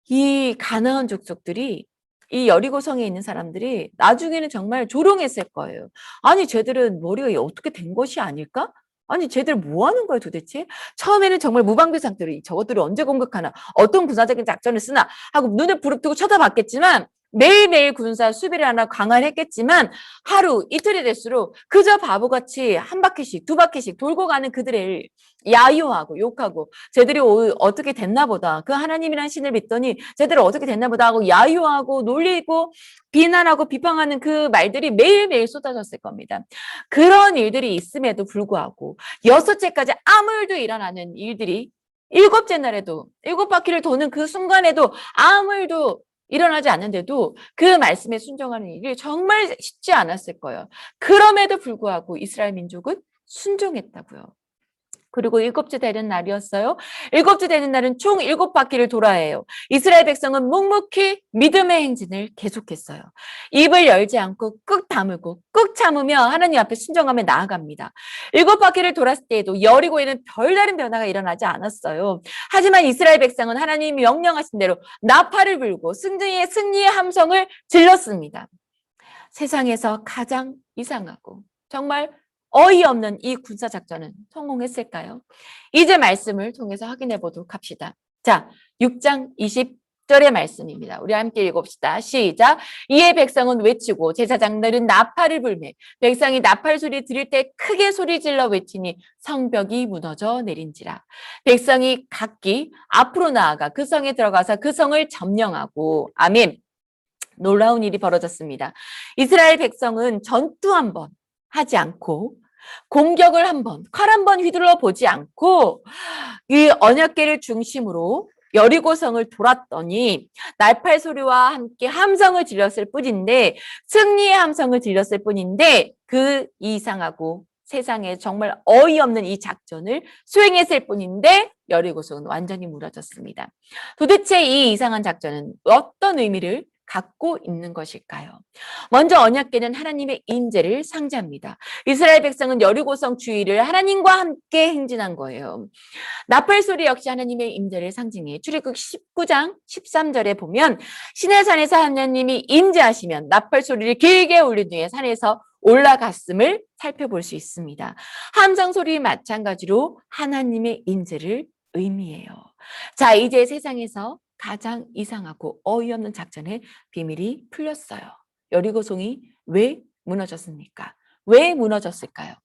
이 가나안 족속들이, 이 여리고성에 있는 사람들이 나중에는 정말 조롱했을 거예요. 아니, 쟤들은 머리가 어떻게 된 것이 아닐까? 아니, 쟤들 뭐 하는 거야 도대체? 처음에는 정말 무방비 상태로 저것들이 언제 공격하나, 어떤 군사적인 작전을 쓰나 하고 눈을 부릅뜨고 쳐다봤겠지만, 매일매일 군사 수비를 하나 강화를 했겠지만 하루 이틀이 될수록 그저 바보같이 한 바퀴씩 2바퀴씩 돌고 가는 그들을 야유하고 욕하고, 쟤들이 어떻게 됐나 보다, 그 하나님이란 신을 믿더니 쟤들이 어떻게 됐나 보다 하고 야유하고 놀리고 비난하고 비방하는 그 말들이 매일매일 쏟아졌을 겁니다. 그런 일들이 있음에도 불구하고 6째까지 아무 일도 일어나는 일들이 7째 날에도 7바퀴를 도는 그 순간에도 아무 일도 일어나지 않는데도 그 말씀에 순종하는 일이 정말 쉽지 않았을 거예요. 그럼에도 불구하고 이스라엘 민족은 순종했다고요. 그리고 7째 되는 날이었어요. 7째 되는 날은 총 7바퀴를 돌아야 해요. 이스라엘 백성은 묵묵히 믿음의 행진을 계속했어요. 입을 열지 않고 꾹 다물고 꾹 참으며 하나님 앞에 순종하며 나아갑니다. 7바퀴를 돌았을 때에도 여리고에는 별다른 변화가 일어나지 않았어요. 하지만 이스라엘 백성은 하나님이 명령하신 대로 나팔을 불고 승리의 함성을 질렀습니다. 세상에서 가장 이상하고 정말 어이없는 이 군사작전은 성공했을까요? 이제 말씀을 통해서 확인해 보도록 합시다. 자, 6장 20절의 말씀입니다. 우리 함께 읽읍시다. 시작. 이에 백성은 외치고 제사장들은 나팔을 불매 백성이 나팔 소리 들을 때 크게 소리질러 외치니 성벽이 무너져 내린지라. 백성이 각기 앞으로 나아가 그 성에 들어가서 그 성을 점령하고, 아멘. 놀라운 일이 벌어졌습니다. 이스라엘 백성은 전투 한 번 하지 않고, 공격을 칼 한 번 휘둘러 보지 않고, 이 언약궤를 중심으로 여리고성을 돌았더니 날팔 소리와 함께 함성을 질렀을 뿐인데, 승리의 함성을 질렀을 뿐인데, 그 이상하고 세상에 정말 어이없는 이 작전을 수행했을 뿐인데 여리고성은 완전히 무너졌습니다. 도대체 이 이상한 작전은 어떤 의미를 갖고 있는 것일까요? 먼저 언약궤는 하나님의 인재를 상징합니다. 이스라엘 백성은 여리고성 주위를 하나님과 함께 행진한 거예요. 나팔 소리 역시 하나님의 임재를 상징해 출애굽 19장 13절에 보면 시내산에서 하나님이 임재하시면 나팔 소리를 길게 울린 뒤에 산에서 올라갔음을 살펴볼 수 있습니다. 함성 소리 마찬가지로 하나님의 임재를 의미해요. 자, 이제 세상에서 가장 이상하고 어이없는 작전의 비밀이 풀렸어요. 여리고성이 왜 무너졌습니까? 왜 무너졌을까요?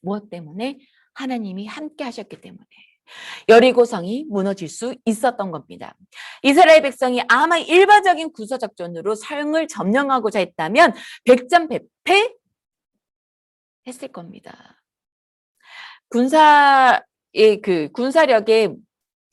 무엇 때문에? 하나님이 함께 하셨기 때문에. 여리고성이 무너질 수 있었던 겁니다. 이스라엘 백성이 아마 일반적인 구서작전으로 성을 점령하고자 했다면 백전백패 했을 겁니다.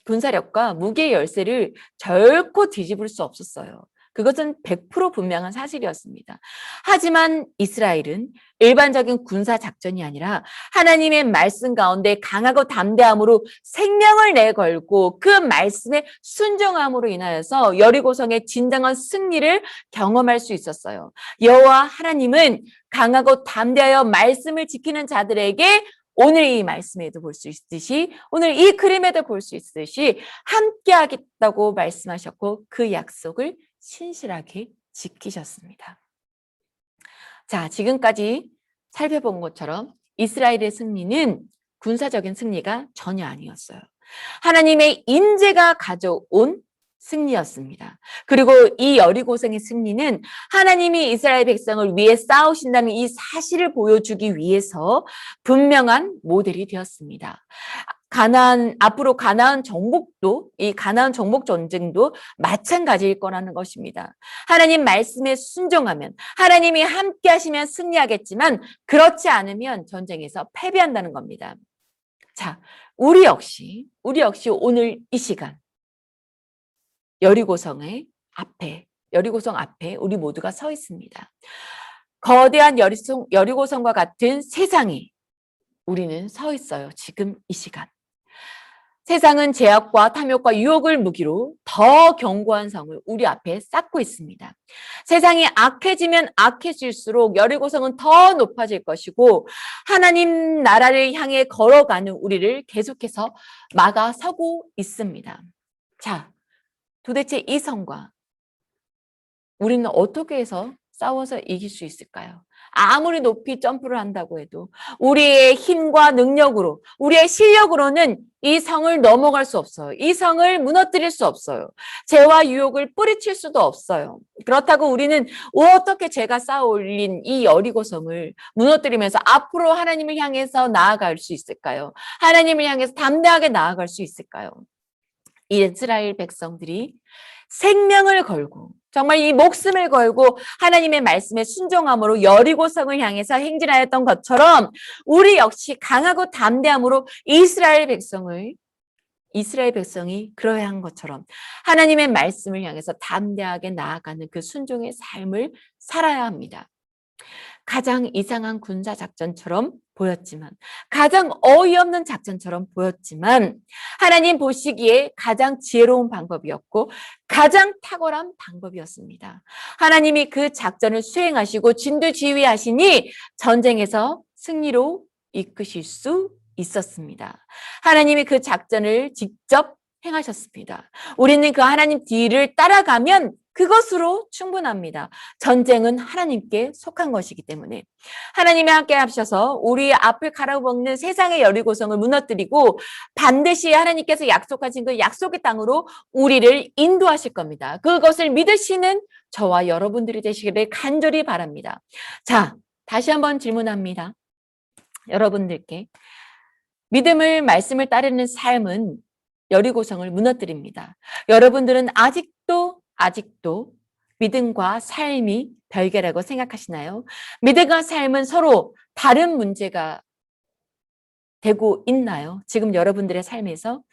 군사력과 무기의 열세를 결코 뒤집을 수 없었어요. 그것은 100% 분명한 사실이었습니다. 하지만 이스라엘은 일반적인 군사 작전이 아니라 하나님의 말씀 가운데 강하고 담대함으로 생명을 내걸고 그 말씀에 순종함으로 인하여서 여리고성의 진정한 승리를 경험할 수 있었어요. 여호와 하나님은 강하고 담대하여 말씀을 지키는 자들에게 오늘 이 말씀에도 볼 수 있듯이 오늘 이 그림에도 볼 수 있듯이 함께 하겠다고 말씀하셨고 그 약속을 신실하게 지키셨습니다. 자, 지금까지 살펴본 것처럼 이스라엘의 승리는 군사적인 승리가 전혀 아니었어요. 하나님의 인재가 가져온 승리였습니다. 그리고 이 여리고성의 승리는 하나님이 이스라엘 백성을 위해 싸우신다는 이 사실을 보여주기 위해서 분명한 모델이 되었습니다. 앞으로 가나안 정복도, 이 가나안 정복 전쟁도 마찬가지일 거라는 것입니다. 하나님 말씀에 순종하면, 하나님이 함께 하시면 승리하겠지만, 그렇지 않으면 전쟁에서 패배한다는 겁니다. 자, 우리 역시 오늘 이 시간, 여리고성 앞에 우리 모두가 서 있습니다. 거대한 여리고성과 같은 세상에 우리는 서 있어요. 지금 이 시간. 세상은 제약과 탐욕과 유혹을 무기로 더 견고한 성을 우리 앞에 쌓고 있습니다. 세상이 악해지면 악해질수록 여리고성은 더 높아질 것이고 하나님 나라를 향해 걸어가는 우리를 계속해서 막아서고 있습니다. 자, 도대체 이 성과 우리는 어떻게 해서 싸워서 이길 수 있을까요? 아무리 높이 점프를 한다고 해도 우리의 힘과 능력으로, 우리의 실력으로는 이 성을 넘어갈 수 없어요. 이 성을 무너뜨릴 수 없어요. 죄와 유혹을 뿌리칠 수도 없어요. 그렇다고 우리는 어떻게 제가 쌓아 올린 이 여리고성을 무너뜨리면서 앞으로 하나님을 향해서 나아갈 수 있을까요? 하나님을 향해서 담대하게 나아갈 수 있을까요? 이스라엘 백성들이 생명을 걸고 정말 이 목숨을 걸고 하나님의 말씀에 순종함으로 여리고성을 향해서 행진하였던 것처럼 우리 역시 강하고 담대함으로 이스라엘 백성이 그러야 한 것처럼 하나님의 말씀을 향해서 담대하게 나아가는 그 순종의 삶을 살아야 합니다. 가장 이상한 군사 작전처럼 보였지만, 가장 어이없는 작전처럼 보였지만 하나님 보시기에 가장 지혜로운 방법이었고 가장 탁월한 방법이었습니다. 하나님이 그 작전을 수행하시고 진두지휘하시니 전쟁에서 승리로 이끄실 수 있었습니다. 하나님이 그 작전을 직접 행하셨습니다. 우리는 그 하나님 뒤를 따라가면 그것으로 충분합니다. 전쟁은 하나님께 속한 것이기 때문에 하나님이 함께 하셔서 우리 앞을 가로막는 세상의 여리고성을 무너뜨리고 반드시 하나님께서 약속하신 그 약속의 땅으로 우리를 인도하실 겁니다. 그것을 믿으시는 저와 여러분들이 되시기를 간절히 바랍니다. 자, 다시 한번 질문합니다. 여러분들께 말씀을 따르는 삶은 여리고성을 무너뜨립니다. 여러분들은 아직도 믿음과 삶이 별개라고 생각하시나요? 믿음과 삶은 서로 다른 문제가 되고 있나요? 지금 여러분들의 삶에서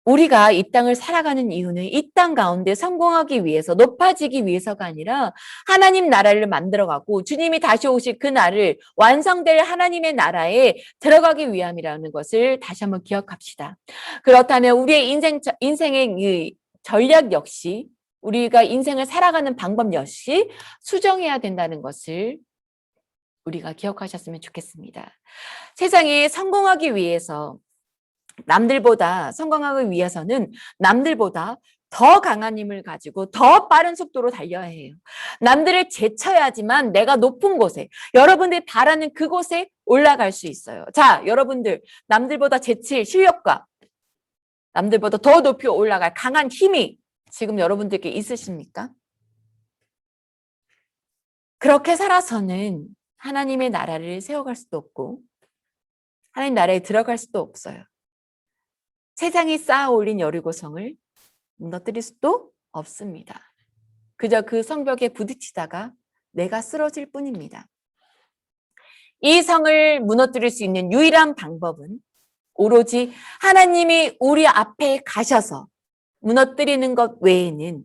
우리가 이 땅을 살아가는 이유는 이 땅 가운데 성공하기 위해서, 높아지기 위해서가 아니라 하나님 나라를 만들어가고 주님이 다시 오실 그 날을 완성될 하나님의 나라에 들어가기 위함이라는 것을 다시 한번 기억합시다. 그렇다면 우리의 인생의 이 전략 역시, 우리가 인생을 살아가는 방법 역시 수정해야 된다는 것을 우리가 기억하셨으면 좋겠습니다. 세상에 성공하기 위해서, 남들보다 성공하기 위해서는 남들보다 더 강한 힘을 가지고 더 빠른 속도로 달려야 해요. 남들을 제쳐야지만 내가 높은 곳에, 여러분들이 바라는 그곳에 올라갈 수 있어요. 자, 여러분들, 남들보다 제칠 실력과 남들보다 더 높이 올라갈 강한 힘이 지금 여러분들께 있으십니까? 그렇게 살아서는 하나님의 나라를 세워갈 수도 없고 하나님 나라에 들어갈 수도 없어요. 세상이 쌓아 올린 여리고성을 무너뜨릴 수도 없습니다. 그저 그 성벽에 부딪히다가 내가 쓰러질 뿐입니다. 이 성을 무너뜨릴 수 있는 유일한 방법은 오로지 하나님이 우리 앞에 가셔서 무너뜨리는 것 외에는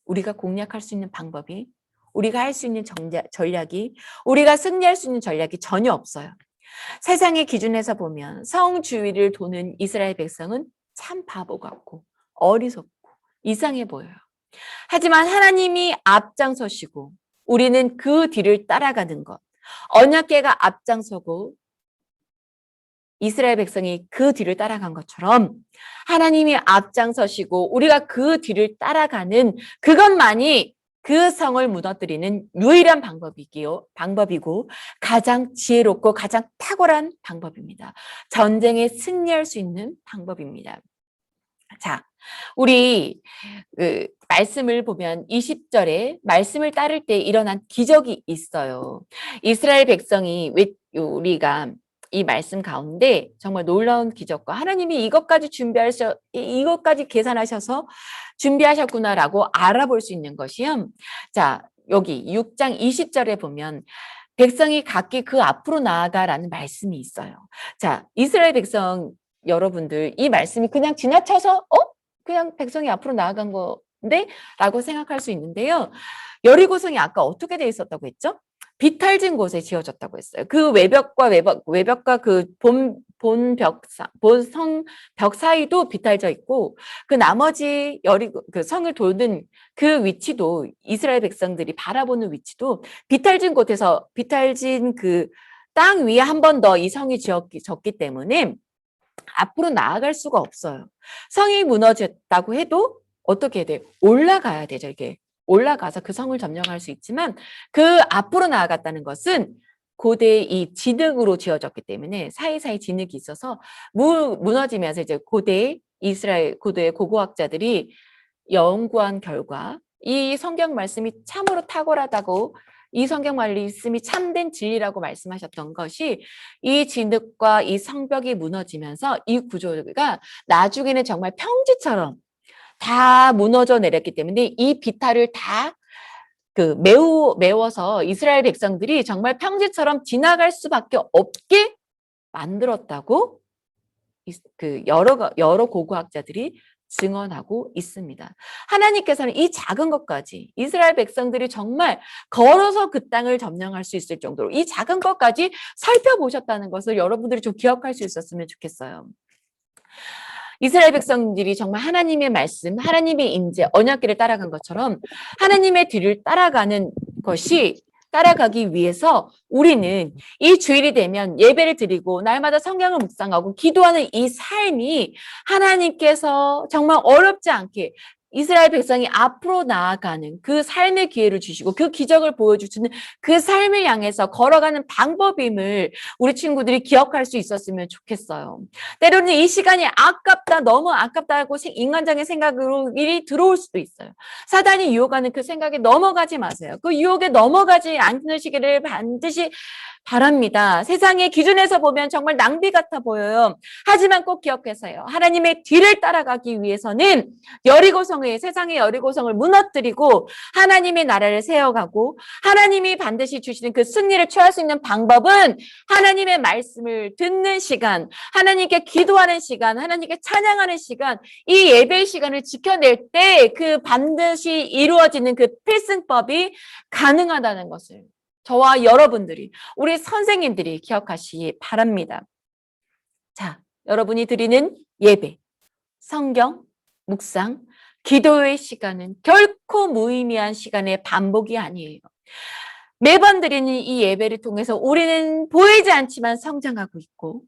우리가 공략할 수 있는 방법이, 우리가 할 수 있는 전략이, 우리가 승리할 수 있는 전략이 전혀 없어요. 세상의 기준에서 보면 성 주위를 도는 이스라엘 백성은 참 바보 같고 어리석고 이상해 보여요. 하지만 하나님이 앞장서시고 우리는 그 뒤를 따라가는 것, 언약궤가 앞장서고 이스라엘 백성이 그 뒤를 따라간 것처럼 하나님이 앞장서시고 우리가 그 뒤를 따라가는 그것만이 그 성을 무너뜨리는 유일한 방법이고 가장 지혜롭고 가장 탁월한 방법입니다. 전쟁에 승리할 수 있는 방법입니다. 자, 우리 말씀을 보면 20절에 말씀을 따를 때 일어난 기적이 있어요. 이스라엘 백성이, 우리가 이 말씀 가운데 정말 놀라운 기적과 하나님이 이것까지 계산하셔서 준비하셨구나라고 알아볼 수 있는 것이요. 자, 여기 6장 20절에 보면 백성이 각기 그 앞으로 나아가라는 말씀이 있어요. 자, 이스라엘 백성 여러분들, 이 말씀이 그냥 지나쳐서 그냥 백성이 앞으로 나아간 건데 라고 생각할 수 있는데요. 여리고성이 아까 어떻게 돼 있었다고 했죠? 비탈진 곳에 지어졌다고 했어요. 그 외벽과 그 본성 벽 사이도 비탈져 있고, 그 나머지 그 성을 도는 그 위치도, 이스라엘 백성들이 바라보는 위치도 비탈진 그 땅 위에 한 번 더 이 성이 지어졌기 때문에 앞으로 나아갈 수가 없어요. 성이 무너졌다고 해도 어떻게 해야 돼요? 올라가야 되죠. 이게 올라가서 그 성을 점령할 수 있지만, 그 앞으로 나아갔다는 것은 고대의 이 진흙으로 지어졌기 때문에 사이사이 진흙이 있어서 무너지면서 이제 고대의 고고학자들이 연구한 결과 이 성경 말씀이 참으로 탁월하다고, 이 성경 말씀이 참된 진리라고 말씀하셨던 것이, 이 진흙과 이 성벽이 무너지면서 이 구조가 나중에는 정말 평지처럼 다 무너져 내렸기 때문에 이 비탈을 다 메워서 이스라엘 백성들이 정말 평지처럼 지나갈 수밖에 없게 만들었다고 여러 고고학자들이 증언하고 있습니다. 하나님께서는 이 작은 것까지, 이스라엘 백성들이 정말 걸어서 그 땅을 점령할 수 있을 정도로 이 작은 것까지 살펴보셨다는 것을 여러분들이 좀 기억할 수 있었으면 좋겠어요. 이스라엘 백성들이 정말 하나님의 말씀, 하나님의 임재, 언약궤를 따라간 것처럼 하나님의 뒤를 따라가기 위해서 우리는 이 주일이 되면 예배를 드리고 날마다 성경을 묵상하고 기도하는 이 삶이 하나님께서 정말 어렵지 않게 이스라엘 백성이 앞으로 나아가는 그 삶의 기회를 주시고 그 기적을 보여주시는 그 삶을 향해서 걸어가는 방법임을 우리 친구들이 기억할 수 있었으면 좋겠어요. 때로는 이 시간이 아깝다, 너무 아깝다고 인간적인 생각으로 일이 들어올 수도 있어요. 사단이 유혹하는 그 생각에 넘어가지 마세요. 그 유혹에 넘어가지 않으시기를 반드시 바랍니다. 세상의 기준에서 보면 정말 낭비 같아 보여요. 하지만 꼭 기억하세요. 하나님의 뒤를 따라가기 위해서는 여리고성의 세상의 여리고성을 무너뜨리고 하나님의 나라를 세워가고 하나님이 반드시 주시는 그 승리를 취할 수 있는 방법은 하나님의 말씀을 듣는 시간, 하나님께 기도하는 시간, 하나님께 찬양하는 시간, 이 예배 시간을 지켜낼 때 그 반드시 이루어지는 그 필승법이 가능하다는 것을 저와 여러분들이, 우리 선생님들이 기억하시기 바랍니다. 자, 여러분이 드리는 예배, 성경, 묵상, 기도의 시간은 결코 무의미한 시간의 반복이 아니에요. 매번 드리는 이 예배를 통해서 우리는 보이지 않지만 성장하고 있고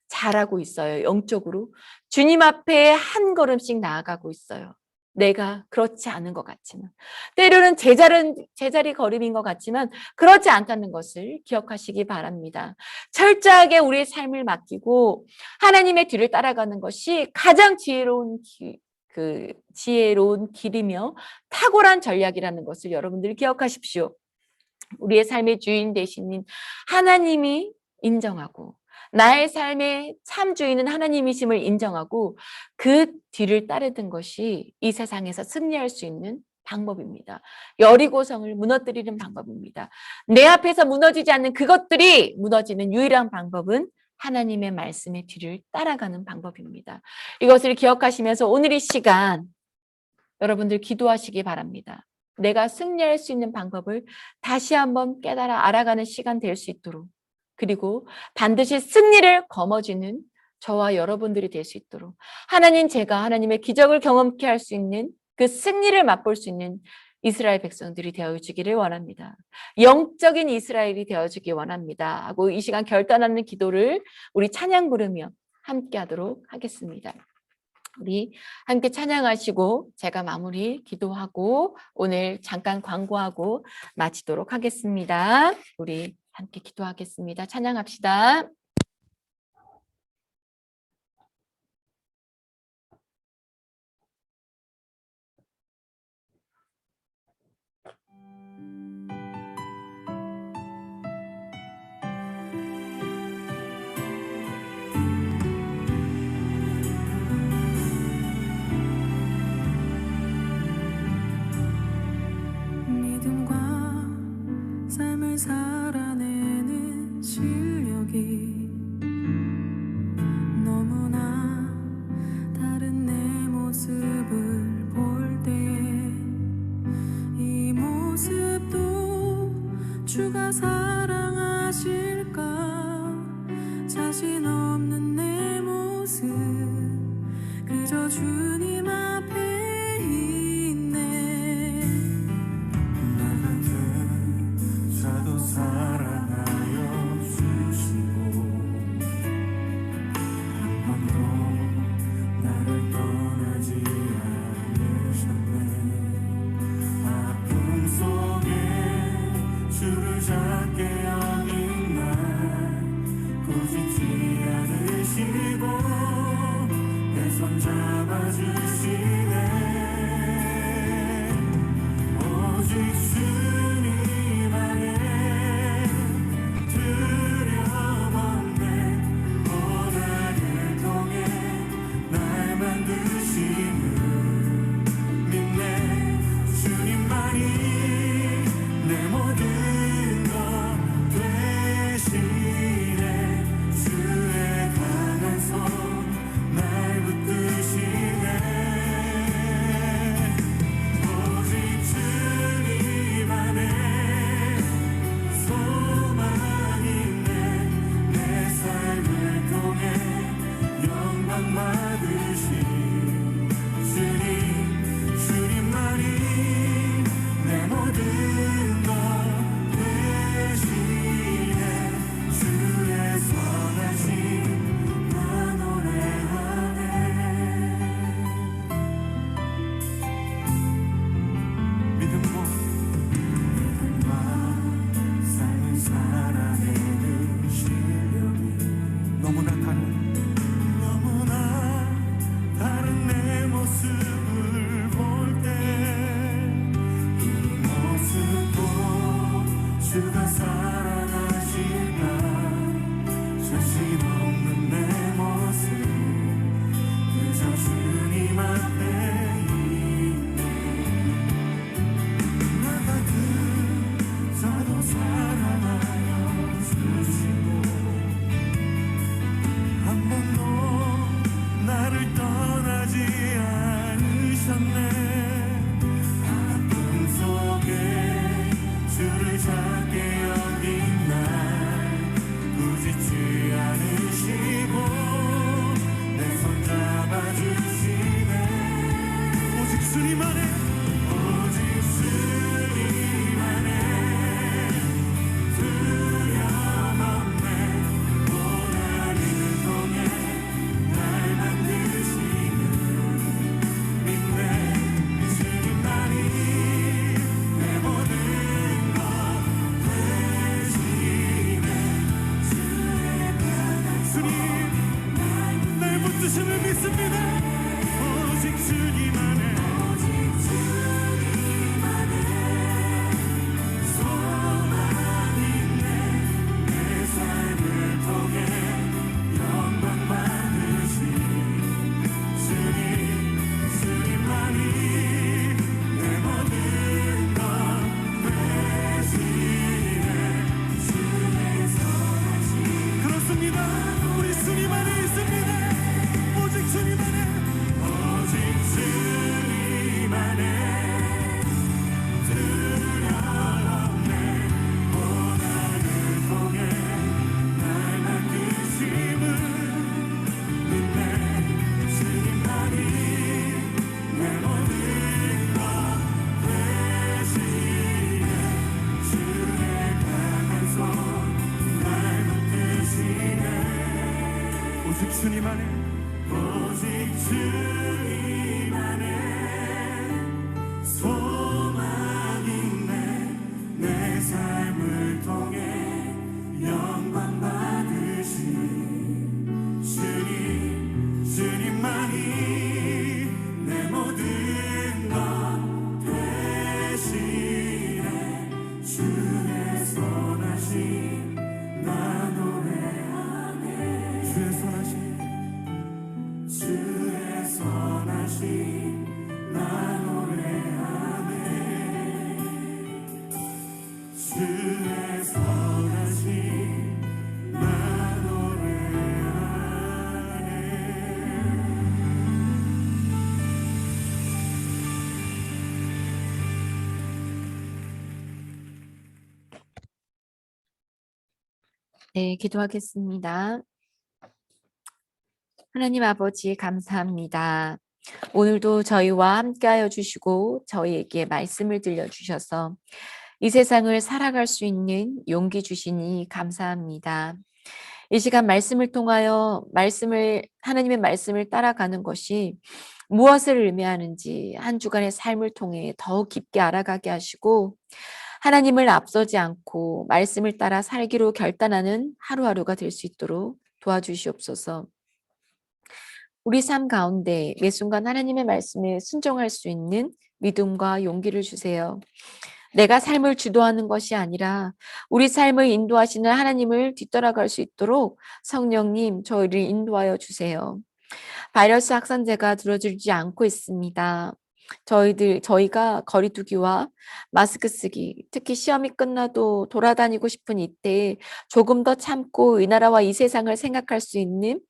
잘하고 있어요. 영적으로. 주님 앞에 한 걸음씩 나아가고 있어요. 내가 그렇지 않은 것 같지만 때로는 제자리 걸음인 것 같지만 그렇지 않다는 것을 기억하시기 바랍니다. 철저하게 우리의 삶을 맡기고 하나님의 뒤를 따라가는 것이 가장 지혜로운 길이며 탁월한 전략이라는 것을 여러분들이 기억하십시오. 우리의 삶의 주인 되시는 하나님이 인정하고 나의 삶의 참 주인은 하나님이심을 인정하고 그 뒤를 따르는 것이 이 세상에서 승리할 수 있는 방법입니다. 여리고성을 무너뜨리는 방법입니다. 내 앞에서 무너지지 않는 그것들이 무너지는 유일한 방법은 하나님의 말씀의 뒤를 따라가는 방법입니다. 이것을 기억하시면서 오늘 이 시간 여러분들 기도하시기 바랍니다. 내가 승리할 수 있는 방법을 다시 한번 깨달아 알아가는 시간 될 수 있도록, 그리고 반드시 승리를 거머쥐는 저와 여러분들이 될 수 있도록 제가 하나님의 기적을 경험케 할 수 있는 그 승리를 맛볼 수 있는 이스라엘 백성들이 되어주기를 원합니다. 영적인 이스라엘이 되어주기 원합니다. 하고 이 시간 결단하는 기도를 우리 찬양 부르며 함께 하도록 하겠습니다. 우리 함께 찬양하시고 제가 마무리 기도하고 오늘 잠깐 광고하고 마치도록 하겠습니다. 우리 함께 기도하겠습니다. 찬양합시다. 믿음과 삶을 살아내는 실력이 너무나 다른 내 모습을 볼 때에 이 모습도 주가 사랑하실까 자신 없는 내 모습 그저 주님 앞에 있네 나 같은 자도 사랑하여 주시고 한 번도 나를 떠나지 않으셨네. 아픔 속에 주를 작게 여긴 날 꾸짖지 않으시고 내 손 잡아주시네. 오직 주님 안에 두려움 없네. 고난을 통해 날 만드심을 믿네. 주님만이 내 모든 것 되시네. 주의 강한 손 날 붙드시네. 주님 날 붙드심을 믿습니다. 오직 주님 안에 소망이 있네. 내 삶을 통해 영광 받으신 주님만이 내 모든 것 되시네. 주의 선하심 그렇습니다. 우리 주님 안에 있습니다. 오직 주님 안에 오직 주님 안에 두려움에 고난을 통해 날 만드심을 믿네. 주님만이 내 모든 것 되시네. 주의 강한 손 날 붙드시네. 오직 주님 안에 오직 주님 안에 소망이 있네. 내 삶을 통해 영광 받으신 주님만이 내 모든 것 되시네. 주의 선하심 나 노래하네. 주의 선하심 나 노래하네. 주의 선하심 나 노래하네. 네, 기도하겠습니다. 하나님 아버지 감사합니다. 오늘도 저희와 함께하여 주시고 저희에게 말씀을 들려주셔서 이 세상을 살아갈 수 있는 용기 주시니 감사합니다. 이 시간 말씀을 통하여 하나님의 말씀을 따라가는 것이 무엇을 의미하는지 한 주간의 삶을 통해 더 깊게 알아가게 하시고 하나님을 앞서지 않고 말씀을 따라 살기로 결단하는 하루하루가 될 수 있도록 도와주시옵소서. 우리 삶 가운데 매 순간 하나님의 말씀에 순종할 수 있는 믿음과 용기를 주세요. 내가 삶을 주도하는 것이 아니라 우리 삶을 인도하시는 하나님을 뒤따라갈 수 있도록 성령님 저희를 인도하여 주세요. 바이러스 확산세가 줄어들지 않고 있습니다. 저희가 거리두기와 마스크 쓰기, 특히 시험이 끝나도 돌아다니고 싶은 이때에 조금 더 참고 이 나라와 이 세상을 생각할 수 있는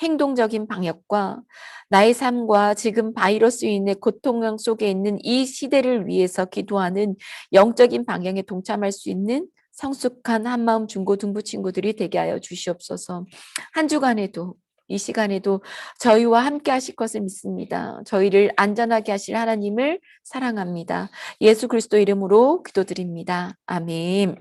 행동적인 방역과 나의 삶과 지금 바이러스 인의 고통 속에 있는 이 시대를 위해서 기도하는 영적인 방향에 동참할 수 있는 성숙한 한마음 중고등부 친구들이 되게 하여 주시옵소서. 한 주간에도 이 시간에도 저희와 함께 하실 것을 믿습니다. 저희를 안전하게 하실 하나님을 사랑합니다. 예수 그리스도 이름으로 기도드립니다. 아멘.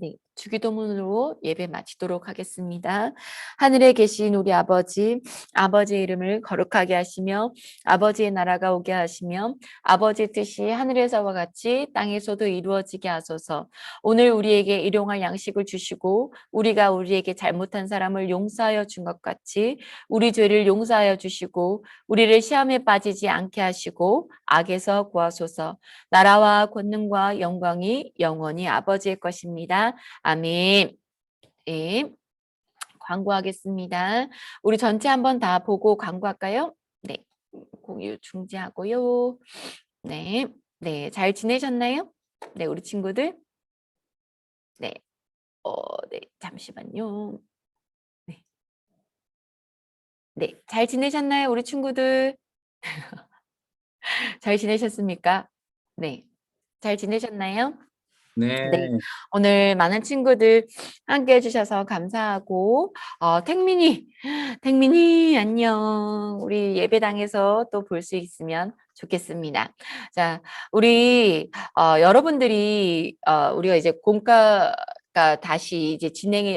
네, 주기도문으로 예배 마치도록 하겠습니다. 하늘에 계신 우리 아버지, 아버지의 이름을 거룩하게 하시며 아버지의 나라가 오게 하시며 아버지의 뜻이 하늘에서와 같이 땅에서도 이루어지게 하소서. 오늘 우리에게 일용할 양식을 주시고 우리가 우리에게 잘못한 사람을 용서하여 준 것 같이 우리 죄를 용서하여 주시고 우리를 시험에 빠지지 않게 하시고 악에서 구하소서. 나라와 권능과 영광이 영원히 아버지의 것입니다. 아멘. 네, 광고하겠습니다. 우리 전체 한번 다 보고 광고할까요? 네, 공유 중지하고요. 네, 네, 잘 지내셨나요? 네, 우리 친구들. 네, 네, 잠시만요. 네, 네, 잘 지내셨나요, 우리 친구들? 잘 지내셨습니까? 네, 잘 지내셨나요? 네, 네, 오늘 많은 친구들 함께 해주셔서 감사하고, 택민이, 안녕. 우리 예배당에서 또 볼 수 있으면 좋겠습니다. 자, 우리, 여러분들이, 우리가 이제 공과가 다시 이제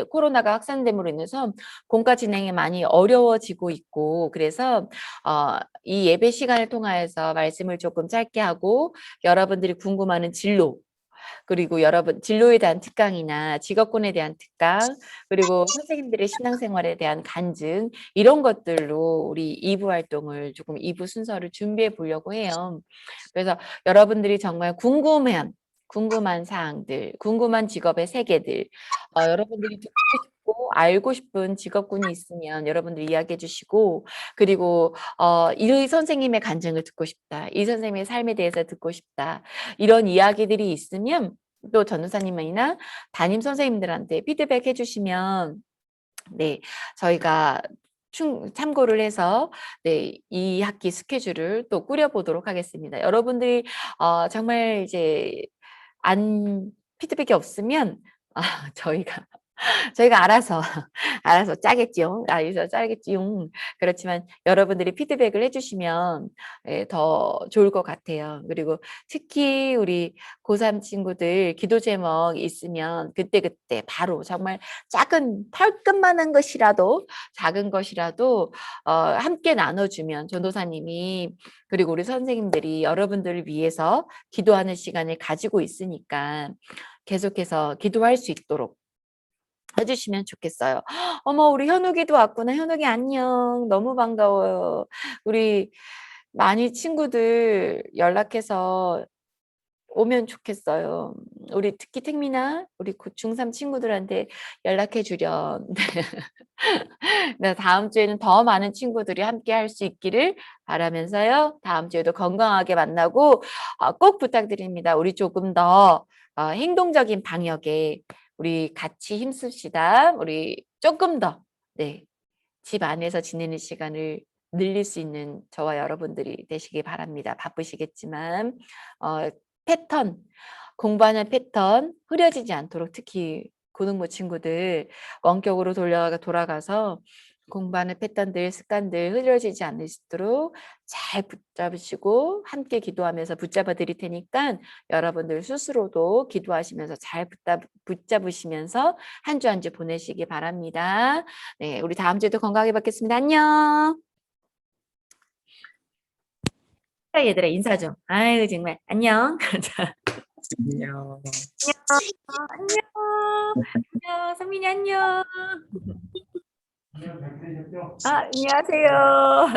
코로나가 확산됨으로 인해서 공과 진행이 많이 어려워지고 있고, 그래서, 이 예배 시간을 통하여서 말씀을 조금 짧게 하고, 여러분들이 궁금하는 진로, 그리고 여러분 진로에 대한 특강이나 직업군에 대한 특강, 그리고 선생님들의 신앙생활에 대한 간증 이런 것들로 우리 2부 활동을 조금 2부 순서를 준비해 보려고 해요. 그래서 여러분들이 정말 궁금한 사항들, 궁금한 직업의 세계들, 여러분들이 듣고 싶고 알고 싶은 직업군이 있으면 여러분들 이야기해 주시고, 그리고 이 선생님의 간증을 듣고 싶다, 이 선생님의 삶에 대해서 듣고 싶다, 이런 이야기들이 있으면 또 전도사님이나 담임 선생님들한테 피드백 해주시면 네, 저희가 참고를 해서 네, 이 학기 스케줄을 또 꾸려보도록 하겠습니다. 여러분들이 정말 이제 안 피드백이 없으면 저희가 알아서 짜겠지요. 알아서 짜겠지요. 그렇지만 여러분들이 피드백을 해주시면 더 좋을 것 같아요. 그리고 특히 우리 고3 친구들 기도 제목 있으면 그때그때 바로 정말 작은 털끝만한 것이라도 작은 것이라도 함께 나눠주면 전도사님이 그리고 우리 선생님들이 여러분들을 위해서 기도하는 시간을 가지고 있으니까 계속해서 기도할 수 있도록 해주시면 좋겠어요. 어머, 우리 현욱이도 왔구나. 현욱이 안녕. 너무 반가워요. 우리 많이 친구들 연락해서 오면 좋겠어요. 우리 특히 택미나 우리 중3 친구들한테 연락해 주렴. 네, 다음 주에는 더 많은 친구들이 함께 할 수 있기를 바라면서요. 다음 주에도 건강하게 만나고 꼭 부탁드립니다. 우리 조금 더 행동적인 방역에 우리 같이 힘씁시다. 우리 조금 더 네, 집 안에서 지내는 시간을 늘릴 수 있는 저와 여러분들이 되시기 바랍니다. 바쁘시겠지만 패턴, 공부하는 패턴 흐려지지 않도록 특히 고등부 친구들 원격으로 돌아가서 공부하는 패턴들, 습관들 흐려지지 않으시도록 잘 붙잡으시고 함께 기도하면서 붙잡아 드릴 테니까 여러분들 스스로도 기도하시면서 잘 붙잡으시면서 한 주 한 주 보내시기 바랍니다. 네, 우리 다음 주에도 건강하게 뵙겠습니다. 안녕. 얘들아 인사 좀. 아유 정말 안녕. 안녕. 안녕. 안녕. 성민이 안녕. 안녕하세요.